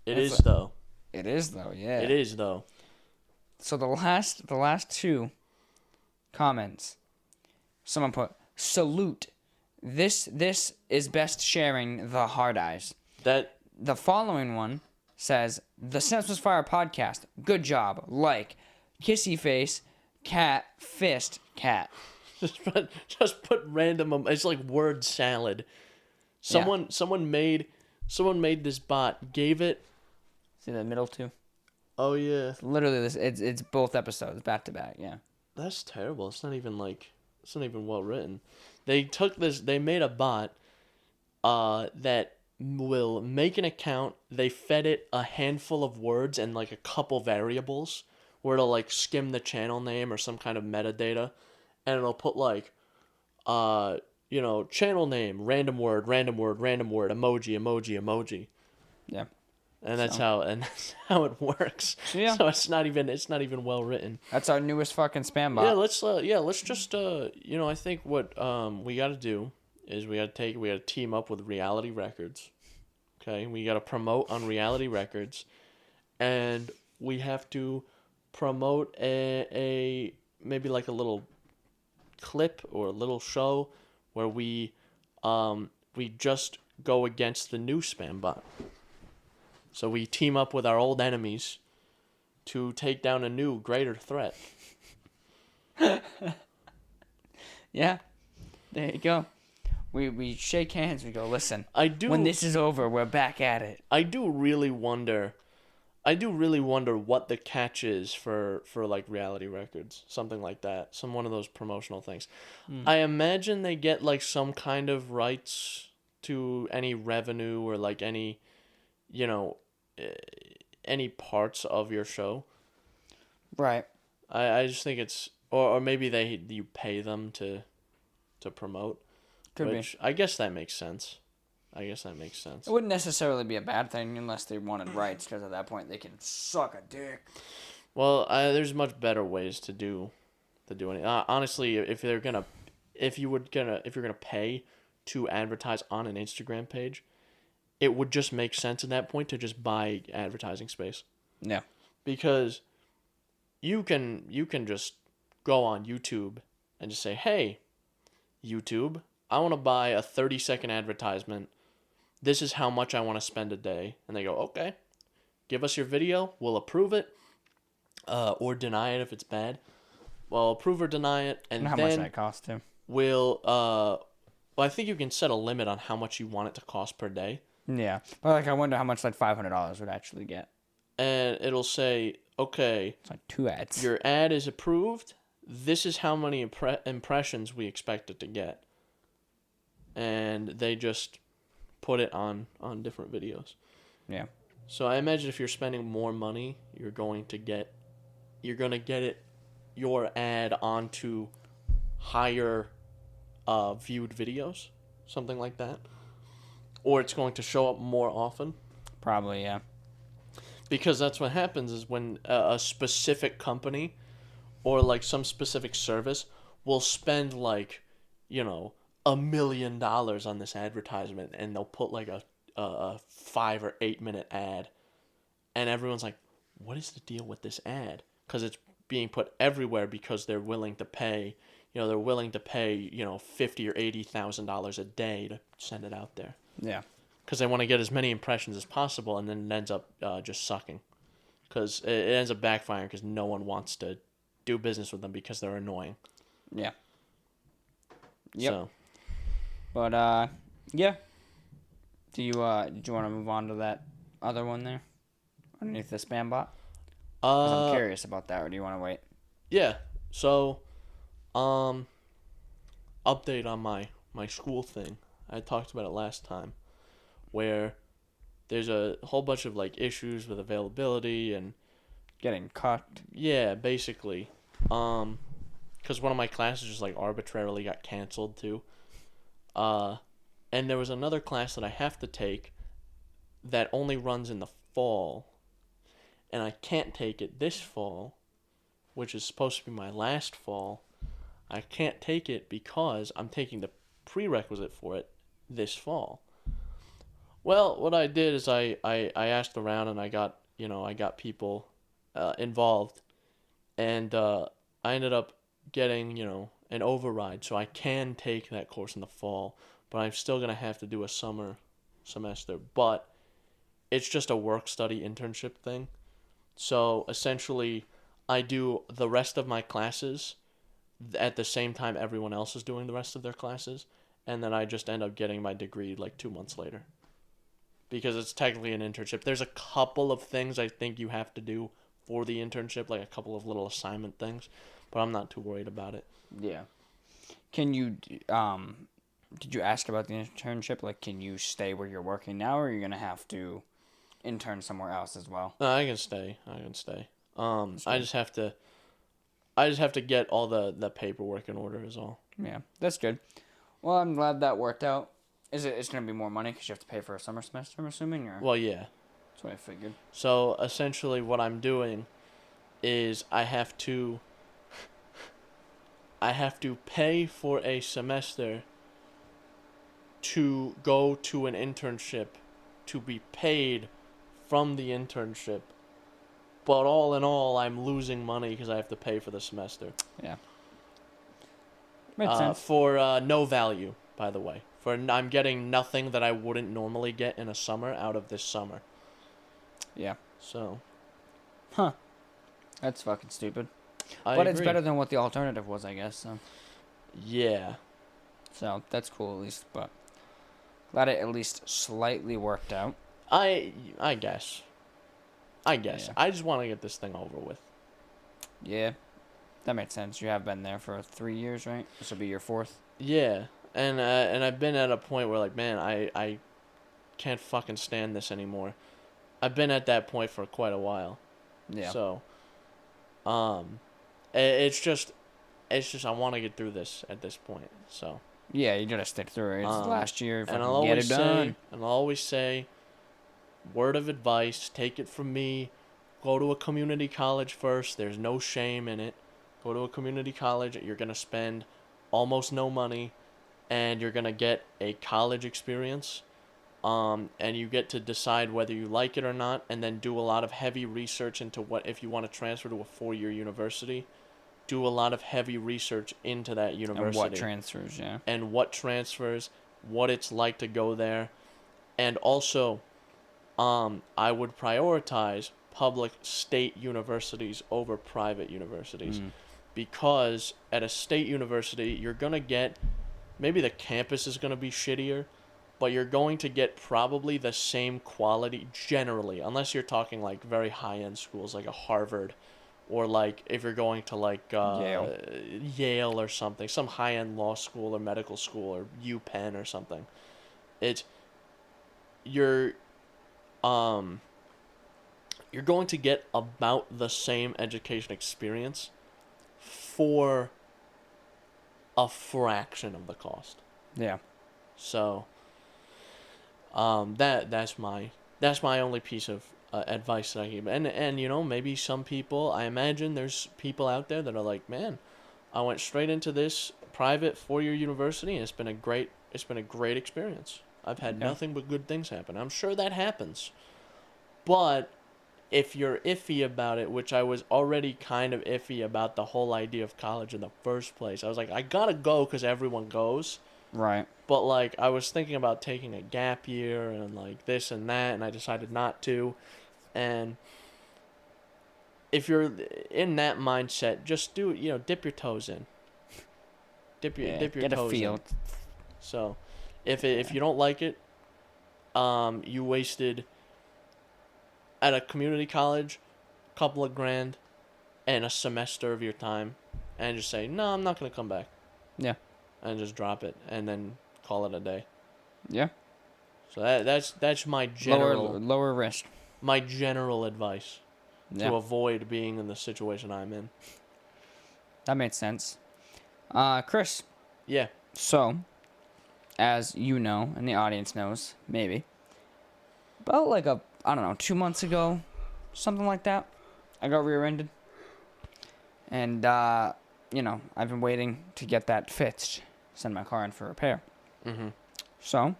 A: It is though,
B: yeah.
A: It is, though.
B: So the last 2 comments, someone put, "Salute. This is best sharing the hard eyes." The following one says, "The Synapse Misfire Podcast. Good job. Like, kissy face, cat, fist, cat."
A: Just put random. It's like word salad. Someone made this bot. Gave it.
B: See the middle 2?
A: Oh yeah.
B: Literally this. It's both episodes back to back. Yeah.
A: That's terrible. It's not even well written. They took this. They made a bot. That will make an account. They fed it a handful of words and like a couple variables where it'll like skim the channel name or some kind of metadata, and it'll put like channel name, random word, emoji.
B: Yeah.
A: And that's how it works.
B: Yeah.
A: So it's not even well written.
B: That's our newest fucking spam bot.
A: Let's just I think what we got to do is we got to team up with Reality Records. Okay, we got to promote on Reality Records, and we have to promote a maybe like a little clip or a little show where we just go against the new spam bot. So we team up with our old enemies to take down a new, greater threat.
B: Yeah, there you go. We shake hands. We go, listen. When this is over, we're back at it.
A: I do really wonder what the catch is for like Reality Records, something like that, one of those promotional things. I imagine they get like some kind of rights to any revenue or like any, any parts of your show.
B: Right.
A: I just think it's or maybe you pay them to promote.
B: Could be.
A: I guess that makes sense. It
B: wouldn't necessarily be a bad thing unless they wanted rights, because at that point they can suck a dick.
A: Well, there's much better ways to do it. Honestly, if you're gonna pay to advertise on an Instagram page, it would just make sense at that point to just buy advertising space.
B: Yeah.
A: Because you can just go on YouTube and just say, "Hey, YouTube, I want to buy a 30-second advertisement. This is how much I want to spend a day." And they go, "Okay, give us your video. We'll approve it or deny it if it's bad. Well, approve or deny it. And
B: how
A: then
B: much that costs, too?
A: I think you can set a limit on how much you want it to cost per day.
B: Yeah. But I wonder how much $500 would actually get.
A: And it'll say, okay.
B: It's like 2 ads.
A: Your ad is approved. this is how many impressions we expect it to get. And they just put it on different videos.
B: Yeah.
A: So I imagine if you're spending more money, you're going to get your ad onto higher viewed videos, something like that. Or it's going to show up more often.
B: Probably, yeah.
A: Because that's what happens is when a specific company or like some specific service will spend like, $1 million on this advertisement, and they'll put like a 5 or 8 minute ad, and everyone's like, what is the deal with this ad? Because it's being put everywhere because they're willing to pay, $50,000 or $80,000 a day to send it out there.
B: Yeah.
A: Because they want to get as many impressions as possible, and then it ends up just sucking. Because it ends up backfiring because no one wants to do business with them because they're annoying.
B: Yeah. Yep. So. But, yeah. Did you want to move on to that other one there? Underneath the spam bot? Because I'm curious about that, or do you want to wait?
A: Yeah. So, update on my school thing. I talked about it last time, where there's a whole bunch of like issues with availability and
B: getting cut.
A: Yeah, basically. Because one of my classes just like arbitrarily got canceled too. And there was another class that I have to take that only runs in the fall, and I can't take it this fall, which is supposed to be my last fall. I can't take it because I'm taking the prerequisite for it this fall. Well, what I did is I asked around, and I got people involved, and I ended up getting an override, so I can take that course in the fall, but I'm still gonna have to do a summer semester. But it's just a work study internship thing, so essentially I do the rest of my classes at the same time everyone else is doing the rest of their classes, and then I just end up getting my degree like 2 months later. Because it's technically an internship. There's a couple of things I think you have to do for the internship, like a couple of little assignment things, but I'm not too worried about it.
B: Yeah. Can you, did you ask about the internship? Like, can you stay where you're working now, or are you going to have to intern somewhere else as well?
A: No, I can stay. I just have to get all the paperwork in order is all.
B: Yeah, that's good. Well, I'm glad that worked out. It's going to be more money because you have to pay for a summer semester, I'm assuming? Or?
A: Well, yeah.
B: That's what I figured.
A: So, essentially what I'm doing is I have to pay for a semester to go to an internship to be paid from the internship. But all in all, I'm losing money because I have to pay for the semester.
B: Yeah. Makes sense.
A: For no value, by the way. I'm getting nothing that I wouldn't normally get in a summer out of this summer.
B: Yeah.
A: So.
B: Huh. That's fucking stupid.
A: But
B: agree. It's better than what the alternative was, I guess. So.
A: Yeah.
B: So, that's cool at least, but glad it at least slightly worked out.
A: I guess.
B: Yeah.
A: I just want to get this thing over with.
B: Yeah. That makes sense. You have been there for 3 years, right? This will be your 4th.
A: Yeah. And I've been at a point where, like, man, I can't fucking stand this anymore. I've been at that point for quite a while.
B: Yeah.
A: So, it's just I want to get through this at this point. So.
B: Yeah, you gotta stick through it. It's last year.
A: And I'll always say, word of advice, take it from me, go to a community college first. There's no shame in it. Go to a community college. You're gonna spend almost no money, and you're gonna get a college experience. And you get to decide whether you like it or not, and then do a lot of heavy research into what if you want to transfer to a 4-year university. Do a lot of heavy research into that university.
B: And what transfers, yeah.
A: And what transfers, what it's like to go there. And also, I would prioritize public state universities over private universities. Because at a state university, you're going to get, maybe the campus is going to be shittier, but you're going to get probably the same quality generally, unless you're talking like very high-end schools like a Harvard or like if you're going to like Yale or something, some high-end law school or medical school or UPenn or something. You're going to get about the same education experience for a fraction of the cost.
B: Yeah.
A: So, that's my only piece of advice that I give. And you know, maybe some people, I imagine there's people out there that are like, man, I went straight into this private 4-year university and it's been a great experience. I've had nothing but good things happen. I'm sure that happens. But if you're iffy about it, which I was already kind of iffy about the whole idea of college in the first place. I was like, I gotta go because everyone goes.
B: Right.
A: But, like, I was thinking about taking a gap year and, like, this and that, and I decided not to. And if you're in that mindset, just do, dip your toes in. Dip your
B: get
A: toes
B: a feel.
A: in. So, if you don't like it, you wasted at a community college a couple of grand and a semester of your time, and just say, no, I'm not going to come back.
B: Yeah.
A: And just drop it, and then call it a day.
B: Yeah.
A: So that's my general
B: lower risk.
A: My general advice to avoid being in the situation I'm in.
B: That makes sense. Chris.
A: Yeah.
B: So, as you know, and the audience knows, maybe, about like 2 months ago, something like that, I got rear-ended. And, I've been waiting to get that fixed, send my car in for repair.
A: Mm-hmm.
B: So,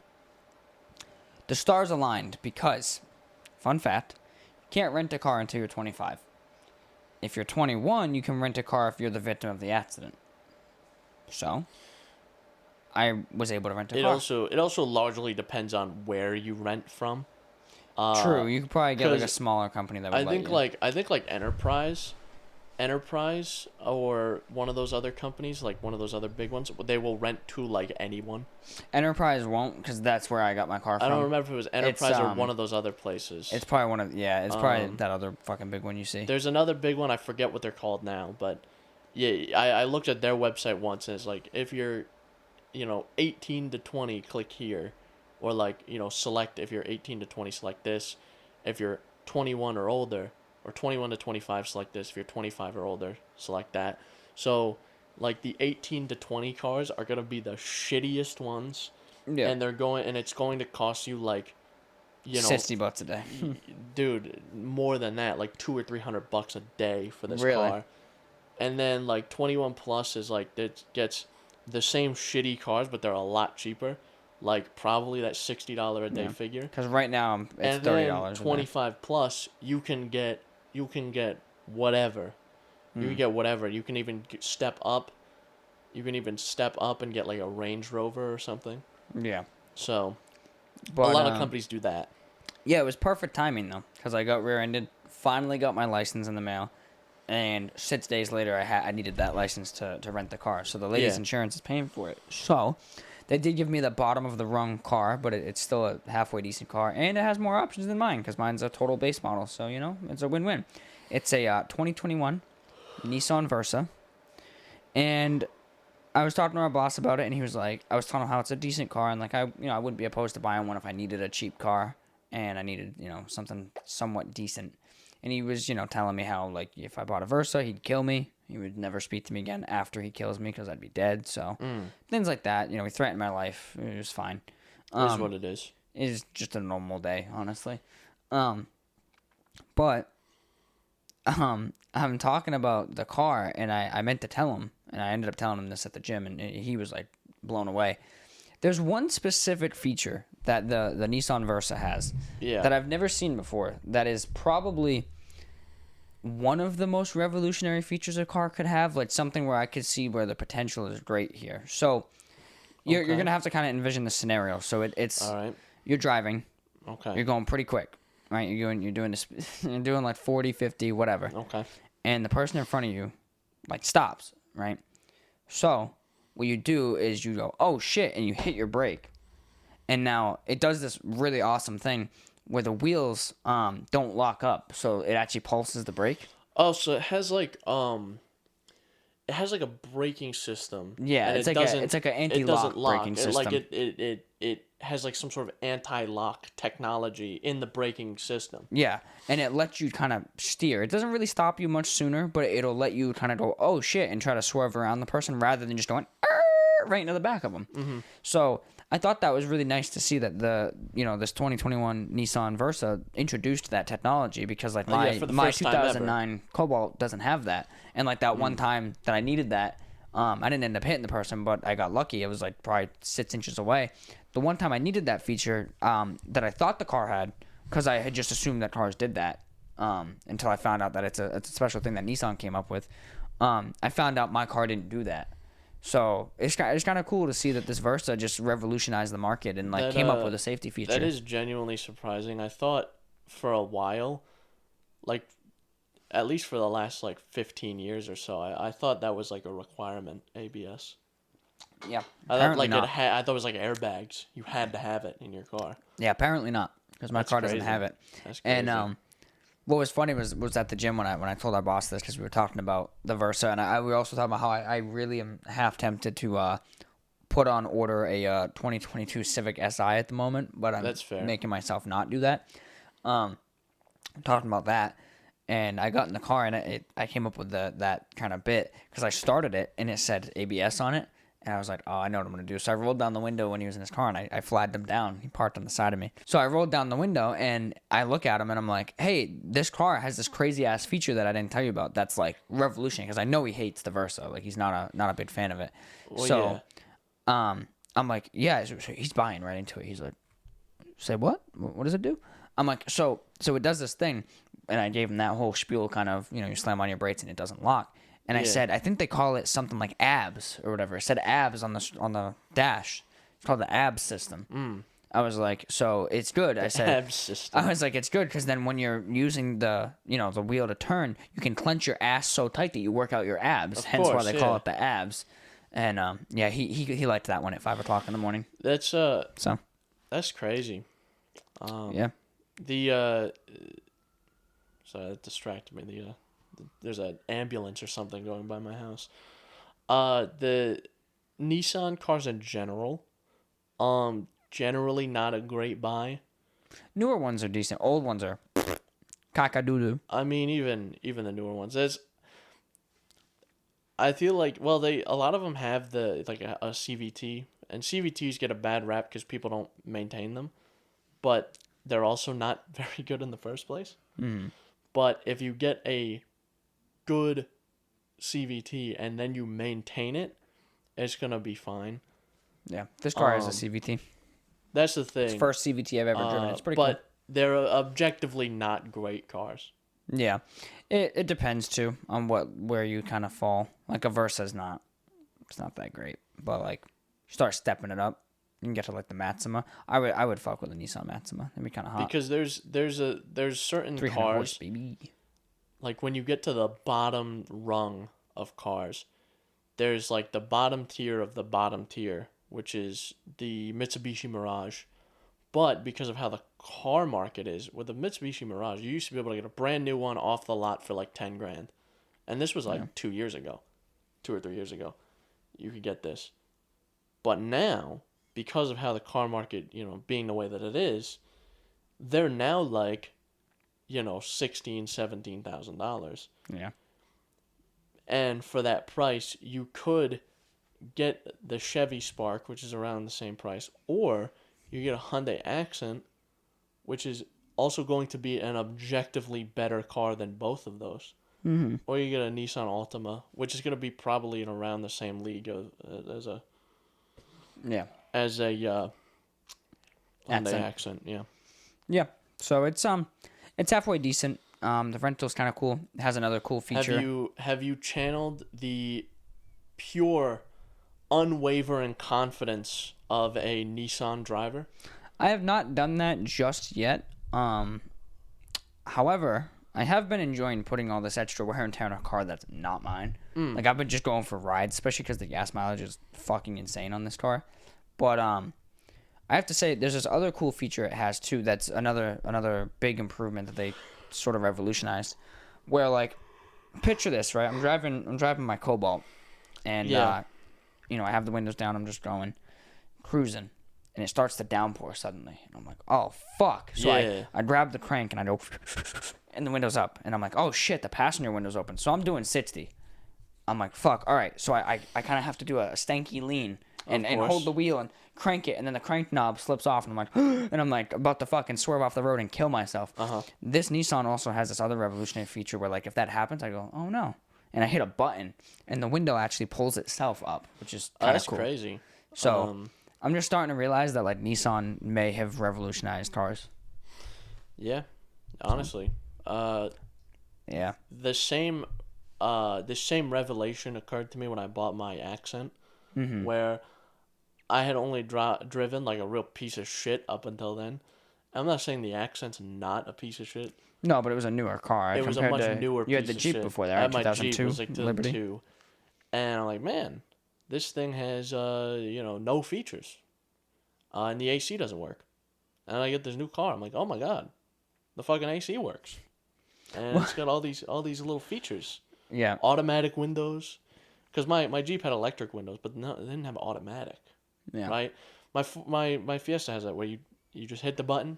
B: the stars aligned because, fun fact, you can't rent a car until you're 25. If you're 21, you can rent a car if you're the victim of the accident. So, I was able to rent a car.
A: It also largely depends on where you rent from.
B: True, you could probably get like a smaller company that would let you.
A: I think like Enterprise or one of those other companies, like one of those other big ones, they will rent to like anyone.
B: Enterprise won't, because that's where I got my car from.
A: I don't remember if it was Enterprise or one of those other places.
B: It's probably it's probably that other fucking big one you see.
A: There's another big one, I forget what they're called now, but yeah, I looked at their website once and it's like, if you're 18 to 20, click here, or like, select, if you're 18 to 20, select this. If you're 21 or older, or 21 to 25, select this. If you're 25 or older, select that. So, like, the 18 to 20 cars are going to be the shittiest ones. Yeah. And it's going to cost you, like,
B: $60 a day.
A: Dude, more than that, like $200 or $300 a day for this car. And then, like, 21 plus is, like, it gets the same shitty cars, but they're a lot cheaper. Like, probably that $60 a day figure.
B: Because right now, it's $30 a day.
A: 25 plus, you can get whatever. You can get whatever. You can even step up. You can even step up and get like a Range Rover or something.
B: Yeah.
A: So, a lot of companies do that.
B: Yeah, it was perfect timing though, because I got rear-ended, finally got my license in the mail, and 6 days later I needed that license to rent the car. So the lady's insurance is paying for it. So, they did give me the bottom of the rung car, but it's still a halfway decent car, and it has more options than mine, because mine's a total base model, so, it's a win-win. It's a 2021 Nissan Versa, and I was talking to our boss about it, and he was like, I was telling him how it's a decent car, and, like, I wouldn't be opposed to buying one if I needed a cheap car, and I needed, something somewhat decent. And he was, telling me how, like, if I bought a Versa, he'd kill me. He would never speak to me again after he kills me because I'd be dead. So, things like that. He threatened my life. It was fine.
A: It is what it is.
B: It's just a normal day, honestly. But, I'm talking about the car, and I meant to tell him, and I ended up telling him this at the gym, and he was, like, blown away. There's one specific feature that the Nissan Versa has that I've never seen before that is probably one of the most revolutionary features a car could have, like something where I could see where the potential is great here. So you're going to have to kind of envision the scenario. So it's all right. You're driving. Okay. You're going pretty quick, right? You're doing like 40, 50, whatever. Okay. And the person in front of you like stops, right? So what you do is you go, oh shit, and you hit your brake. And now it does this really awesome thing where the wheels don't lock up, so it actually pulses the brake.
A: Oh, so it has like a braking system.
B: Yeah,
A: and
B: it's like an anti-lock braking system.
A: It has like some sort of anti-lock technology in the braking system.
B: Yeah, and it lets you kind of steer. It doesn't really stop you much sooner, but it'll let you kind of go, oh shit, and try to swerve around the person rather than just going right into the back of them.
A: Mm-hmm.
B: So I thought that was really nice to see that this 2021 Nissan Versa introduced that technology, because like my 2009 Cobalt doesn't have that, and like that one time that I needed that, I didn't end up hitting the person, but I got lucky. It was like probably 6 inches away. The one time I needed that feature that I thought the car had, because I had just assumed that cars did that until I found out that it's a special thing that Nissan came up with. I found out my car didn't do that. So it's kind of cool to see that this Versa just revolutionized the market and like came up with a safety feature.
A: That is genuinely surprising. I thought for a while, like at least for the last like 15 years or so, I thought that was like a requirement, ABS.
B: Yeah,
A: I thought it was like airbags. You had to have it in your car.
B: Yeah, apparently not, because my car doesn't have it.
A: That's crazy.
B: And what was funny was at the gym when I told our boss this, because we were talking about the Versa, and we were also talking about how I really am half tempted to put on order a 2022 Civic Si at the moment, but I'm making myself not do that. Talking about that, and I got in the car and I came up with that kind of bit, because I started it and it said ABS on it. And I was like, oh, I know what I'm going to do. So I rolled down the window when he was in his car, and I flagged him down. He parked on the side of me. So I rolled down the window, and I look at him, and I'm like, hey, this car has this crazy-ass feature that I didn't tell you about that's, like, revolutionary. Because I know he hates the Versa. Like, he's not a big fan of it. Well, I'm like, yeah. So he's buying right into it. He's like, say what? What does it do? I'm like, so it does this thing. And I gave him that whole spiel kind of, you slam on your brakes, and it doesn't lock. And I said, I think they call it something like ABS or whatever. It said ABS on the dash. It's called the ABS system. I was like, so it's good. I said,
A: ABS system.
B: I was like, it's good, because then when you're using the wheel to turn, you can clench your ass so tight that you work out your abs. Hence why they call it the ABS. And he liked that one at 5 o'clock in the morning.
A: That's that's crazy.
B: Yeah.
A: Sorry, that distracted me. There's an ambulance or something going by my house. The Nissan cars in general, generally not a great buy.
B: Newer ones are decent. Old ones are caca-doo-doo.
A: I mean, even the newer ones. I feel like, well, a lot of them have a CVT, and CVTs get a bad rap because people don't maintain them, but they're also not very good in the first place.
B: Mm.
A: But if you get a good CVT and then you maintain it, it's gonna be fine.
B: Yeah, this car has a CVT.
A: That's the thing.
B: It's the first CVT I've ever driven. It's pretty
A: cool.
B: But
A: they're objectively not great cars.
B: Yeah, it depends too on where you kind of fall. Like a Versa's not, it's not that great. But like, you start stepping it up, you can get to like the Maxima. I would fuck with a Nissan Maxima. It'd be kind of hot.
A: Because there's certain
B: 300
A: cars,
B: horse, baby.
A: Like when you get to the bottom rung of cars, there's like the bottom tier of the bottom tier, which is the Mitsubishi Mirage. But because of how the car market is, with the Mitsubishi Mirage, you used to be able to get a brand new one off the lot for like $10,000. And this was like 2 years ago, 2 or 3 years ago. You could get this. But now, because of how the car market, being the way that it is, they're now like, $16,000, $17,000.
B: Yeah.
A: And for that price, you could get the Chevy Spark, which is around the same price, or you get a Hyundai Accent, which is also going to be an objectively better car than both of those.
B: Mm-hmm.
A: Or you get a Nissan Altima, which is going to be probably in around the same league as a Hyundai Accent. Yeah.
B: Yeah. So it's halfway decent. The rental's kind of cool. It has another cool feature.
A: Have you channeled the pure, unwavering confidence of a Nissan driver?
B: I have not done that just yet. However, I have been enjoying putting all this extra wear and tear on a car that's not mine. Like, I've been just going for rides, especially because the gas mileage is fucking insane on this car. But I have to say, there's this other cool feature it has too. That's another big improvement that they sort of revolutionized. Where like, picture this, right? I'm driving my Cobalt, and I have the windows down. I'm just going, cruising, and it starts to downpour suddenly, and I'm like, oh fuck! So I grab the crank and I go, and the window's up, and I'm like, oh shit, the passenger window's open. So I'm doing 60. I'm like, fuck, all right. So I kind of have to do a stanky lean and hold the wheel and crank it, and then the crank knob slips off, and I'm like, and I'm like about to fucking swerve off the road and kill myself. This Nissan also has this other revolutionary feature where, like, if that happens, I go, oh no, and I hit a button, and the window actually pulls itself up, which is kind of cool. That's
A: crazy.
B: So I'm just starting to realize that, like, Nissan may have revolutionized cars.
A: Yeah, honestly.
B: Yeah.
A: The same revelation occurred to me when I bought my Accent, where I had only driven like a real piece of shit up until then. I'm not saying the Accent's not a piece of shit.
B: No, but it was a newer car.
A: It was a much newer piece of shit.
B: You had the Jeep before that, right?
A: My
B: 2002
A: Jeep was like
B: Liberty.
A: 2002. And I'm like, man, this thing has, no features. And the AC doesn't work. And I get this new car. I'm like, oh my God, the fucking AC works. And it's got all these little features.
B: Yeah.
A: Automatic windows. Because my Jeep had electric windows, but no, it didn't have automatic.
B: Yeah.
A: Right? My Fiesta has that where you just hit the button,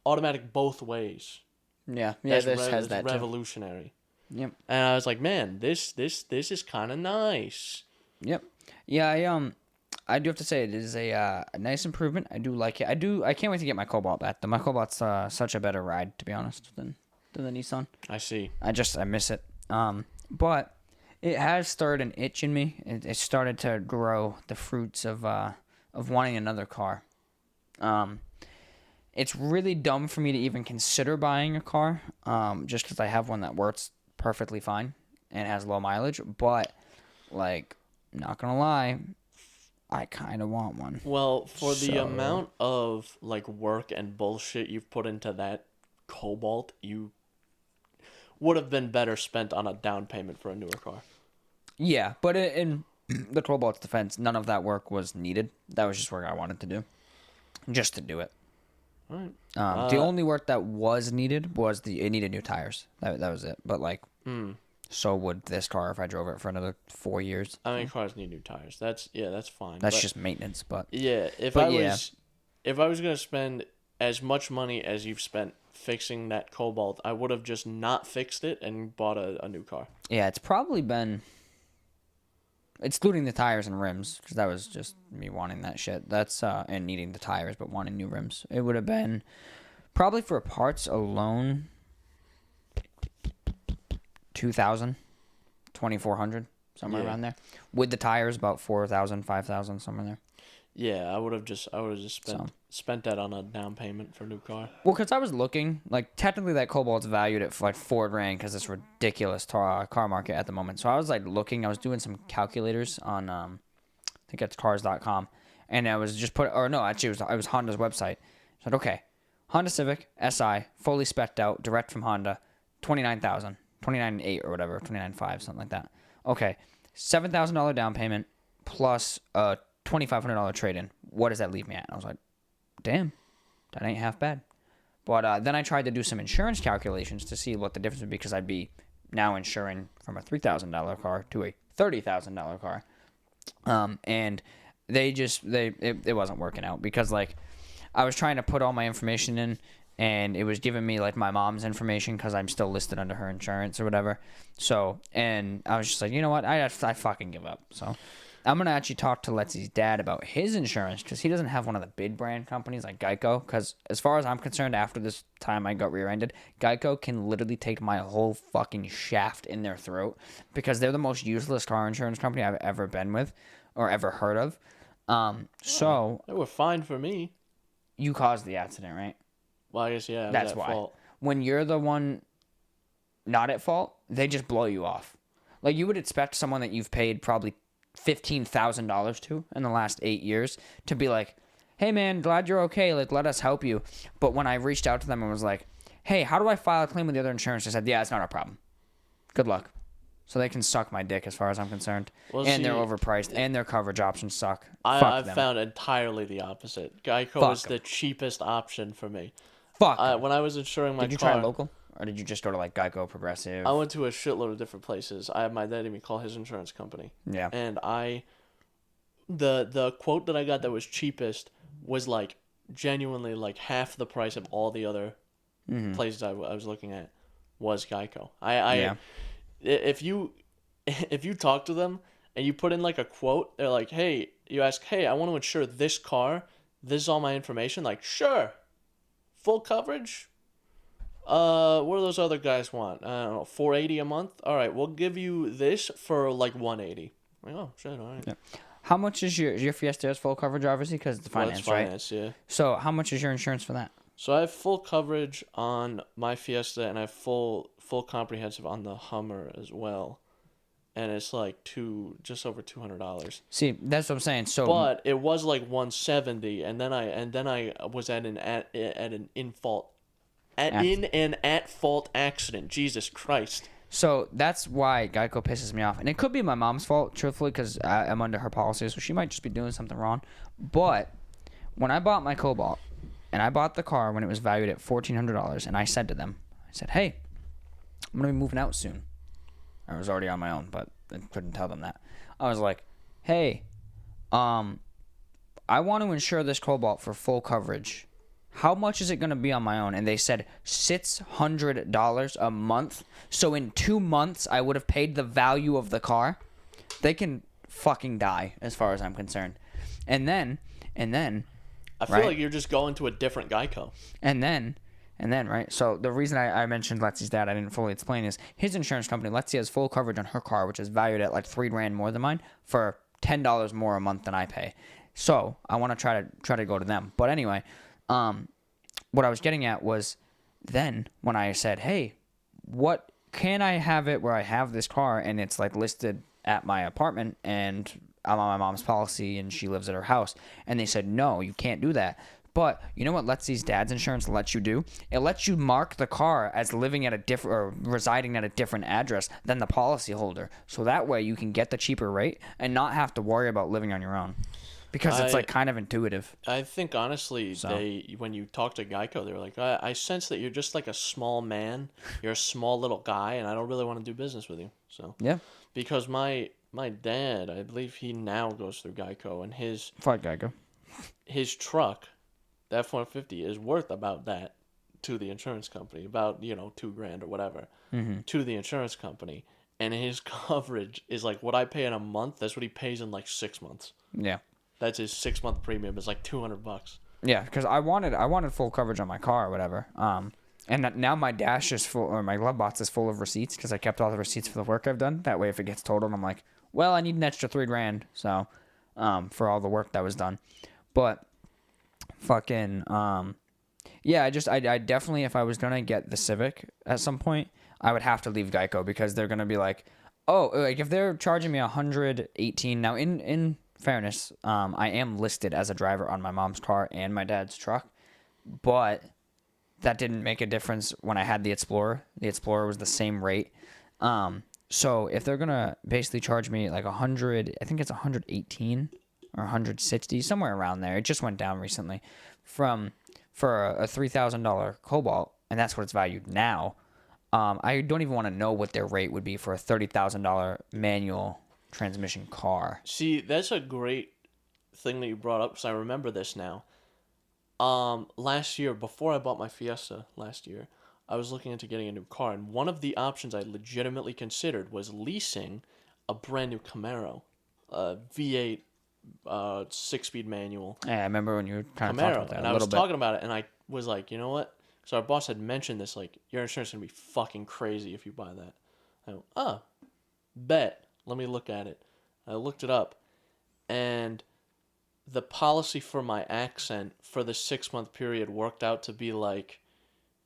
A: automatic both ways.
B: Yeah. Yeah, this has that
A: revolutionary.
B: Too. Yep.
A: And I was like, man, this is kind of nice.
B: Yep. Yeah, I do have to say it is a nice improvement. I do like it. I can't wait to get my Cobalt back. My Cobalt's such a better ride, to be honest, than the Nissan.
A: I see.
B: I miss it. But it has started an itch in me. It started to grow the fruits of wanting another car. It's really dumb for me to even consider buying a car, just because I have one that works perfectly fine and has low mileage. But, like, not gonna lie, I kind of want one.
A: Well, for the amount of, like, work and bullshit you've put into that Cobalt, you would have been better spent on a down payment for a newer car.
B: Yeah, but in the Cobalt's defense, none of that work was needed. That was just work I wanted to do, just to do it.
A: All right.
B: The only work that was needed was it needed new tires. That was it. But, like, so would this car if I drove it for another 4 years.
A: I mean, cars need new tires. That's fine.
B: That's just maintenance, but
A: yeah, if I was gonna spend as much money as you've spent fixing that Cobalt, I would have just not fixed it and bought a new car.
B: Yeah, it's probably been, excluding the tires and rims, because that was just me wanting that shit. That's and needing the tires but wanting new rims. It would have been probably for parts alone, $2,000, $2,400, somewhere around there. With the tires, about $4,000, $5,000, somewhere there.
A: Yeah, I would have just spent that on a down payment for a new car.
B: Well, because I was looking, like, technically that Cobalt's valued at like $4,000 because it's ridiculous car market at the moment. So I was, like, looking. I was doing some calculators on I think it's cars.com, and I was just actually it was Honda's website. I said, okay, Honda Civic SI, fully spec'd out, direct from Honda, $29,000, $29,800 or whatever, $29,500, something like that. Okay, $7,000 down payment plus a $2,500 trade-in. What does that leave me at? And I was like, damn, that ain't half bad. But then I tried to do some insurance calculations to see what the difference would be, because I'd be now insuring from a $3,000 car to a $30,000 car. And it wasn't working out, because, like, I was trying to put all my information in, and it was giving me, like, my mom's information because I'm still listed under her insurance or whatever. So, and I was just like, you know what? I fucking give up. So I'm going to actually talk to Letsy's dad about his insurance, because he doesn't have one of the big brand companies like Geico. Because as far as I'm concerned, after this time I got rear-ended, Geico can literally take my whole fucking shaft in their throat, because they're the most useless car insurance company I've ever been with or ever heard of. So
A: they were fine for me.
B: You caused the accident, right?
A: Well, I guess, yeah.
B: That's why. Fault. When you're the one not at fault, they just blow you off. Like, you would expect someone that you've paid probably $15,000 to in the last 8 years to be like, hey man, glad you're okay, like, let us help you. But when I reached out to them and was like, hey, how do I file a claim with the other insurance? They said, yeah, it's not our problem. Good luck. So they can suck my dick as far as I'm concerned. Well, and they're overpriced, and their coverage options suck.
A: I've found entirely the opposite. Geico is the cheapest option for me.
B: Fuck.
A: When I was insuring my car.
B: Did you try local? Or did you just go to like Geico, Progressive?
A: I went to a shitload of different places. I had my dad even call his insurance company.
B: Yeah.
A: And the quote that I got that was cheapest was like genuinely like half the price of all the other places I was looking at was Geico. If you talk to them and you put in like a quote, they're like, hey, you ask, hey, I want to insure this car. This is all my information. Like, sure. Full coverage? What do those other guys want? I don't know, $480 a month? All right, we'll give you this for like $180. Like, oh, shit, all right.
B: Yeah. How much is your Fiesta has full coverage, obviously, because it's finance, right?
A: Finance, yeah.
B: So how much is your insurance for that?
A: So I have full coverage on my Fiesta, and I have full comprehensive on the Hummer as well. And it's like just over $200.
B: See, that's what I'm saying. So,
A: but it was like $170, and then I was at an at fault accident. Jesus Christ.
B: So that's why Geico pisses me off, and it could be my mom's fault, truthfully, because I'm under her policy, so she might just be doing something wrong. But when I bought my Cobalt, and I bought the car when it was valued at $1,400, and I said to them, I said, hey, I'm gonna be moving out soon. I was already on my own, but I couldn't tell them that. I was like, hey, I want to insure this Cobalt for full coverage. How much is it going to be on my own? And they said $600 a month. So in 2 months, I would have paid the value of the car. They can fucking die, as far as I'm concerned. And then,
A: I feel like you're just going to a different Geico.
B: And then, right? So the reason I mentioned Letsy's dad, I didn't fully explain, is his insurance company, Letsy, has full coverage on her car, which is valued at like $3,000 more than mine, for $10 more a month than I pay. So I want to try to go to them. But anyway, what I was getting at was then when I said, hey, what can I have it where I have this car and it's like listed at my apartment and I'm on my mom's policy and she lives at her house? And they said, no, you can't do that. But you know what Letsy's dad's insurance lets you do? It lets you mark the car as living at a different or residing at a different address than the policyholder. So that way you can get the cheaper rate and not have to worry about living on your own. Because it's like kind of intuitive.
A: I think honestly, when you talk to Geico, they're like, I sense that you're just like a small man. You're a small little guy, and I don't really want to do business with you. So
B: yeah,
A: because my dad, I believe he now goes through Geico, and
B: fuck Geico.
A: His truck, that F-150, is worth about that to the insurance company, about $2,000 or whatever to the insurance company, and his coverage is like what I pay in a month. That's what he pays in like 6 months.
B: Yeah.
A: That's his 6-month premium. It's like $200.
B: Yeah, because I wanted full coverage on my car or whatever. And now my dash is full, or my glove box is full of receipts because I kept all the receipts for the work I've done. That way, if it gets totaled, I'm like, well, I need an extra $3,000. So, for all the work that was done, but fucking yeah, I definitely, if I was gonna get the Civic at some point, I would have to leave Geico because they're gonna be like, oh, like if they're charging me $118 now in fairness, I am listed as a driver on my mom's car and my dad's truck, but that didn't make a difference when I had the Explorer. The Explorer was the same rate. So if they're gonna basically charge me like 100, I think it's 118 or 160, somewhere around there. It just went down recently for a $3,000 Cobalt, and that's what it's valued now. I don't even want to know what their rate would be for a $30,000 manual transmission car.
A: See, that's a great thing that you brought up because I remember this now. Last year, before I bought my Fiesta last year, I was looking into getting a new car, and one of the options I legitimately considered was leasing a brand new Camaro, a V8 6-speed manual.
B: Yeah, I remember when you were kind of
A: Camaro,
B: talking about that
A: and I was talking about it, and I was like, you know what? So our boss had mentioned this, like, your insurance is going to be fucking crazy if you buy that. I go, oh, bet. Let me look at it. I looked it up, and the policy for my Accent for the 6-month period worked out to be like,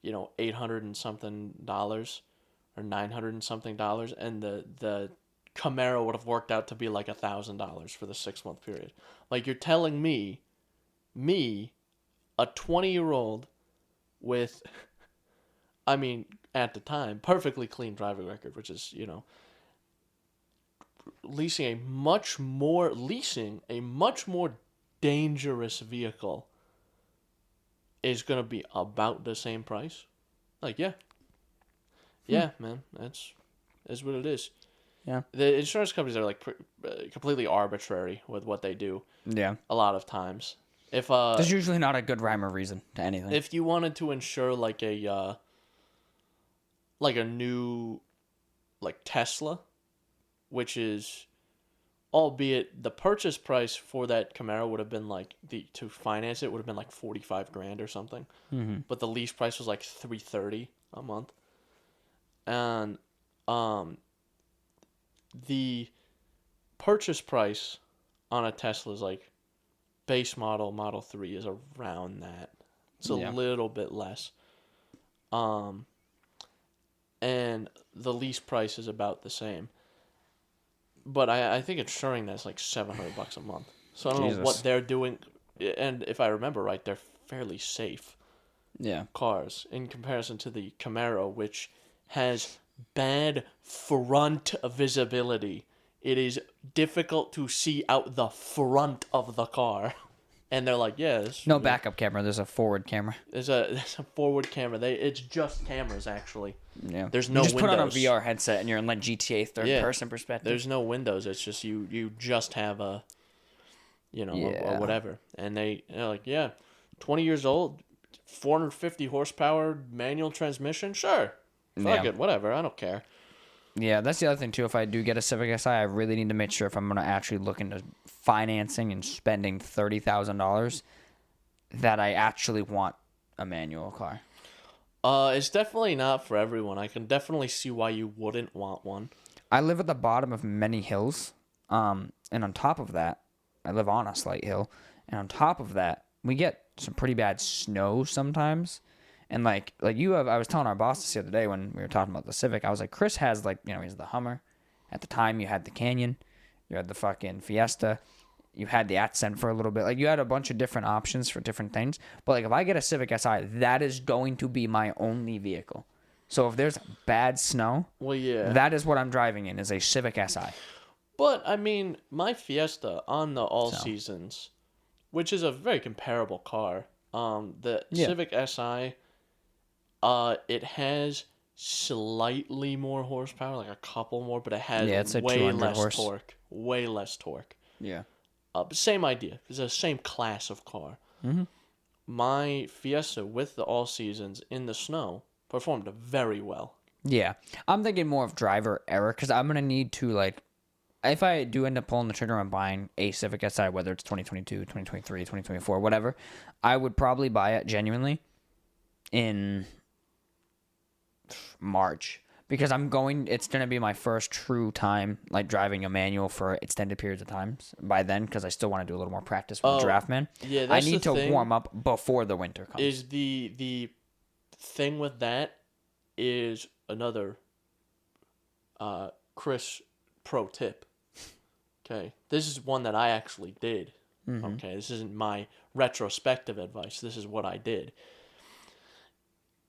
A: $800 and something or $900 and something, and the Camaro would have worked out to be like $1,000 for the 6-month period. Like, you're telling me, a 20-year-old with, I mean, at the time, perfectly clean driving record, which is, leasing a much more dangerous vehicle is going to be about the same price. Like, yeah. Yeah, man, that's what it is.
B: Yeah.
A: The insurance companies are like completely arbitrary with what they do.
B: Yeah.
A: A lot of times, if
B: there's usually not a good rhyme or reason to anything.
A: if you wanted to insure like a new like Tesla, which is, albeit the purchase price for that Camaro would have been like to finance it would have been like $45,000 or something, but the lease price was like $330 a month, and the purchase price on a Tesla is like base Model 3 is around that. It's a little bit less. And the lease price is about the same. But I think insuring that's like $700 a month. So I don't know what they're doing. And if I remember right, they're fairly safe cars in comparison to the Camaro, which has bad front visibility. It is difficult to see out the front of the car. And they're like,
B: no backup camera. There's a forward camera.
A: There's a forward camera. It's just cameras, actually.
B: Yeah.
A: There's no
B: windows. You just
A: windows.
B: put on a VR headset and you're in like GTA third-person perspective.
A: There's no windows. It's just you just have a whatever. And they're like, 20 years old, 450 horsepower manual transmission? Sure. Fuck it. Whatever. I don't care.
B: Yeah, that's the other thing, too. If I do get a Civic Si, I really need to make sure if I'm going to actually look into financing and spending $30,000 that I actually want a manual car.
A: It's definitely not for everyone. I can definitely see why you wouldn't want one.
B: I live at the bottom of many hills, and on top of that, I live on a slight hill, and on top of that, we get some pretty bad snow sometimes. And I was telling our boss this the other day when we were talking about the Civic, I was like, Chris has he has the Hummer. At the time, you had the Canyon, you had the fucking Fiesta, you had the Accent for a little bit. Like, you had a bunch of different options for different things. But like, if I get a Civic Si, that is going to be my only vehicle. So if there's bad snow, that is what I'm driving in, is a Civic Si.
A: But I mean, my Fiesta on the all seasons, which is a very comparable car, the Civic Si. It has slightly more horsepower, like a couple more, but it has way less torque. Way less torque.
B: Yeah.
A: Same idea. It's the same class of car.
B: Mm-hmm.
A: My Fiesta with the all seasons in the snow performed very well.
B: Yeah. I'm thinking more of driver error, because I'm going to need to, if I do end up pulling the trigger on buying a Civic Si, whether it's 2022, 2023, 2024, whatever, I would probably buy it genuinely in March, because it's going to be my first true time driving a manual for extended periods of times by then, because I still want to do a little more practice with Draftman.
A: Yeah,
B: I need to warm up before the winter comes.
A: Is the thing with that is another Chris pro tip. Okay, this is one that I actually did. Mm-hmm. Okay, this isn't my retrospective advice. This is what I did.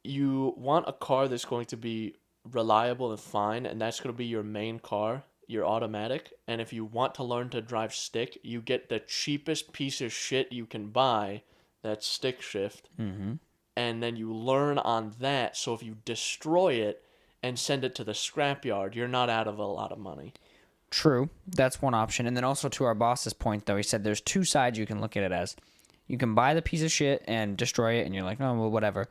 A: You want a car that's going to be reliable and fine, and that's going to be your main car, your automatic. And if you want to learn to drive stick, you get the cheapest piece of shit you can buy, that's stick shift, and then you learn on that. So if you destroy it and send it to the scrapyard, you're not out of a lot of money.
B: True. That's one option. And then also, to our boss's point, though, he said there's two sides you can look at it as. You can buy the piece of shit and destroy it, and you're like, oh, well, whatever.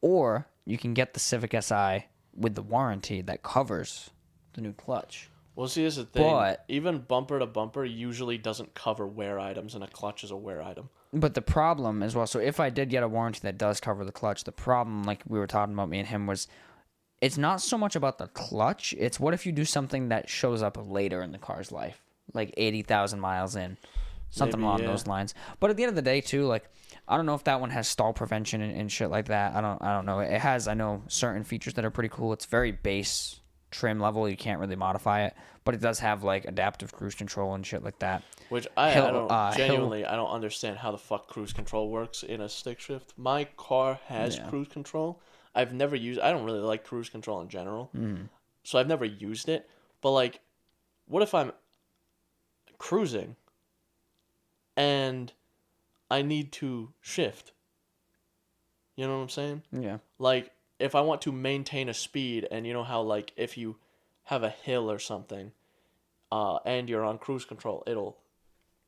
B: Or you can get the Civic Si with the warranty that covers the new clutch.
A: Well, see, here's the thing. But even bumper to bumper usually doesn't cover wear items, and a clutch is a wear item.
B: But the problem as well, so if I did get a warranty that does cover the clutch, the problem, like we were talking about, me and him, was it's not so much about the clutch. It's what if you do something that shows up later in the car's life, like 80,000 miles in, something along those lines. But at the end of the day, too, I don't know if that one has stall prevention and shit like that. I don't know. It has, I know, certain features that are pretty cool. It's very base trim level. You can't really modify it, but it does have adaptive cruise control and shit like that.
A: Which I don't understand how the fuck cruise control works in a stick shift. My car has cruise control. I don't really like cruise control in general, so I've never used it. But what if I'm cruising and I need to shift? You know what I'm saying?
B: Yeah.
A: if I want to maintain a speed, and you know how like if you have a hill or something, and you're on cruise control, it'll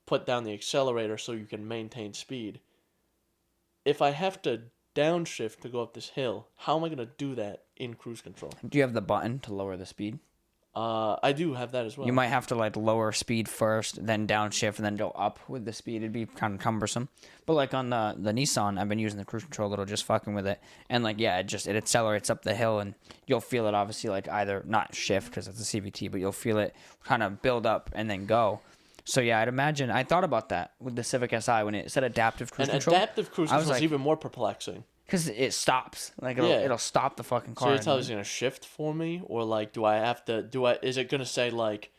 A: put down the accelerator so you can maintain speed. If I have to downshift to go up this hill, how am I gonna do that in cruise control?
B: Do you have the button to lower the speed?
A: I do have that as well.
B: You might have to like lower speed first, then downshift, and then go up with the speed. It'd be kind of cumbersome. But like on the Nissan, I've been using the cruise control little, just fucking with it, and like it accelerates up the hill, and you'll feel it obviously like either not shift because it's a CVT, but you'll feel it kind of build up and then go. So yeah, I'd imagine. I thought about that with the Civic Si when it said adaptive cruise control.
A: Adaptive cruise control is even more perplexing.
B: Because it stops. Like, it'll stop the fucking car.
A: So it's how it's going to shift for me? Or, like, is it going to say, like,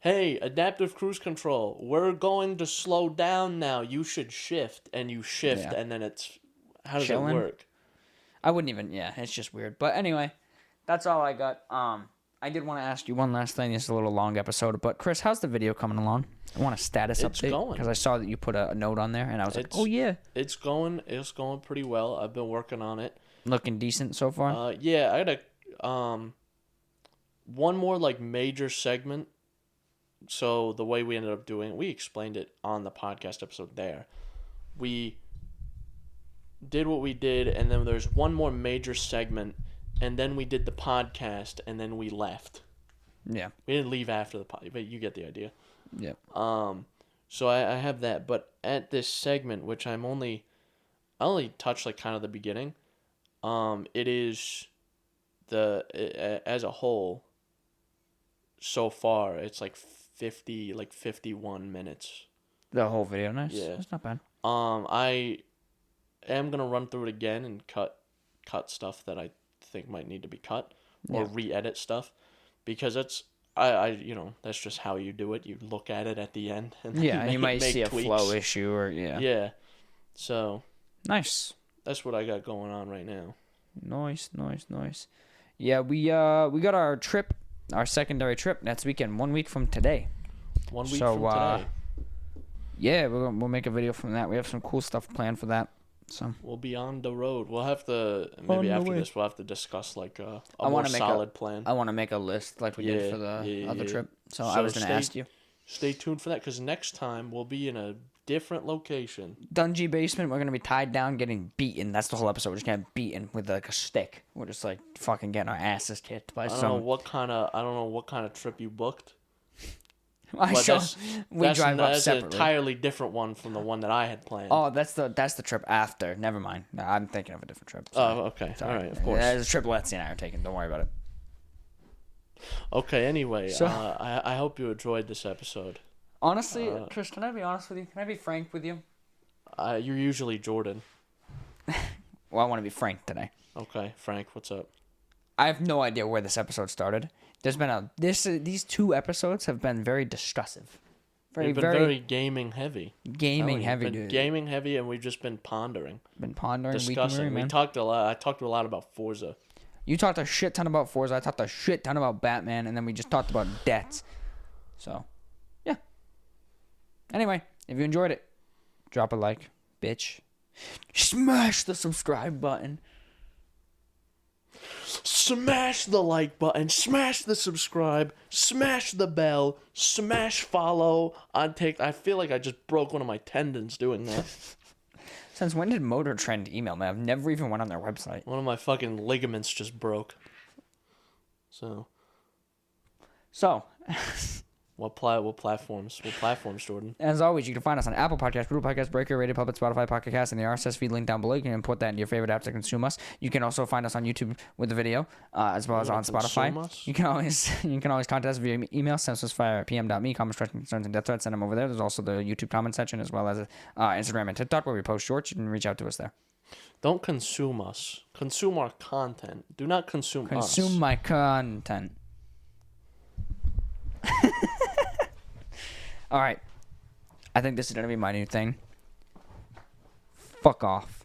A: hey, adaptive cruise control, we're going to slow down now. You should shift. And you shift, and then how does it work?
B: I wouldn't even, it's just weird. But anyway, that's all I got. I did want to ask you one last thing. It's a little long episode. But, Chris, how's the video coming along? I want a status update. Because I saw that you put a note on there, and I was like, oh, yeah.
A: It's going pretty well. I've been working on it.
B: Looking decent so far?
A: Yeah, I got one more, like, major segment. So, the way we ended up doing it, we explained it on the podcast episode there. We did what we did, and then there's one more major segment, and then we did the podcast, and then we left.
B: Yeah.
A: We didn't leave after the podcast, but you get the idea.
B: Yep.
A: So I have that, but at this segment, which I only touched like kind of the beginning, it is as a whole, so far, it's like 51 minutes.
B: The whole video, nice.
A: Yeah.
B: That's not bad.
A: I am going to run through it again and cut stuff that I think might need to be cut or re-edit stuff, because that's that's just how you do it. You look at it at the end and
B: you might see
A: tweaks.
B: A flow issue or
A: So
B: nice.
A: That's what I got going on right now.
B: Nice. Yeah, we got our trip, our secondary trip next weekend, 1 week from today.
A: 1 week from today.
B: Yeah, we'll make a video from that. We have some cool stuff planned for that. So
A: we'll be on the road. We'll have to after this we'll have to discuss like a more solid plan.
B: I want to make a list like we did for the other trip. So I was going to ask you.
A: Stay tuned for that, because next time we'll be in a different location.
B: Dungy basement. We're going to be tied down, getting beaten. That's the whole episode. We're just getting beaten with like a stick. We're just like fucking getting our asses kicked by some.
A: I don't know what kind of trip you booked.
B: We drive up
A: that's
B: separately.
A: An entirely different one from the one that I had planned.
B: Oh, that's the trip after. Never mind. No, I'm thinking of a different trip.
A: Sorry. Oh, okay. Sorry. All right, of course.
B: There's a trip Letsy and I are taking. Don't worry about it.
A: Okay, anyway, so, I hope you enjoyed this episode.
B: Honestly, Chris, can I be honest with you? Can I be frank with you?
A: You're usually Jordan.
B: Well, I want to be frank today.
A: Okay, Frank, what's up?
B: I have no idea where this episode started. There's been these 2 episodes have been very discussive.
A: Very gaming heavy.
B: Gaming heavy, dude.
A: Gaming heavy, and we've just been pondering.
B: Discussing.
A: We talked a lot. I talked a lot about Forza.
B: You talked a shit ton about Forza. I talked a shit ton about Batman, and then we just talked about debts. So, yeah. Anyway, if you enjoyed it, drop a like, bitch. Smash the subscribe button.
A: Smash the like button, smash the subscribe, smash the bell, smash follow on TikTok. I feel like I just broke one of my tendons doing that.
B: Since when did Motor Trend email me? I've never even went on their website.
A: One of my fucking ligaments just broke. So. What platforms, Jordan?
B: As always, you can find us on Apple Podcasts, Google Podcasts, Breaker, Radio Public, Spotify, Pocket Cast, and the RSS feed link down below. You can import that into your favorite apps to consume us. You can also find us on YouTube with the video, as well as on Spotify. You can always contact us via email, synapsemisfire@pm.me, comments, questions, concerns, and death threats. Send them over there. There's also the YouTube comment section, as well as Instagram and TikTok, where we post shorts. You can reach out to us there.
A: Don't consume us. Consume our content. Do not consume us.
B: Consume my content. All right. I think this is going to be my new thing. Fuck off.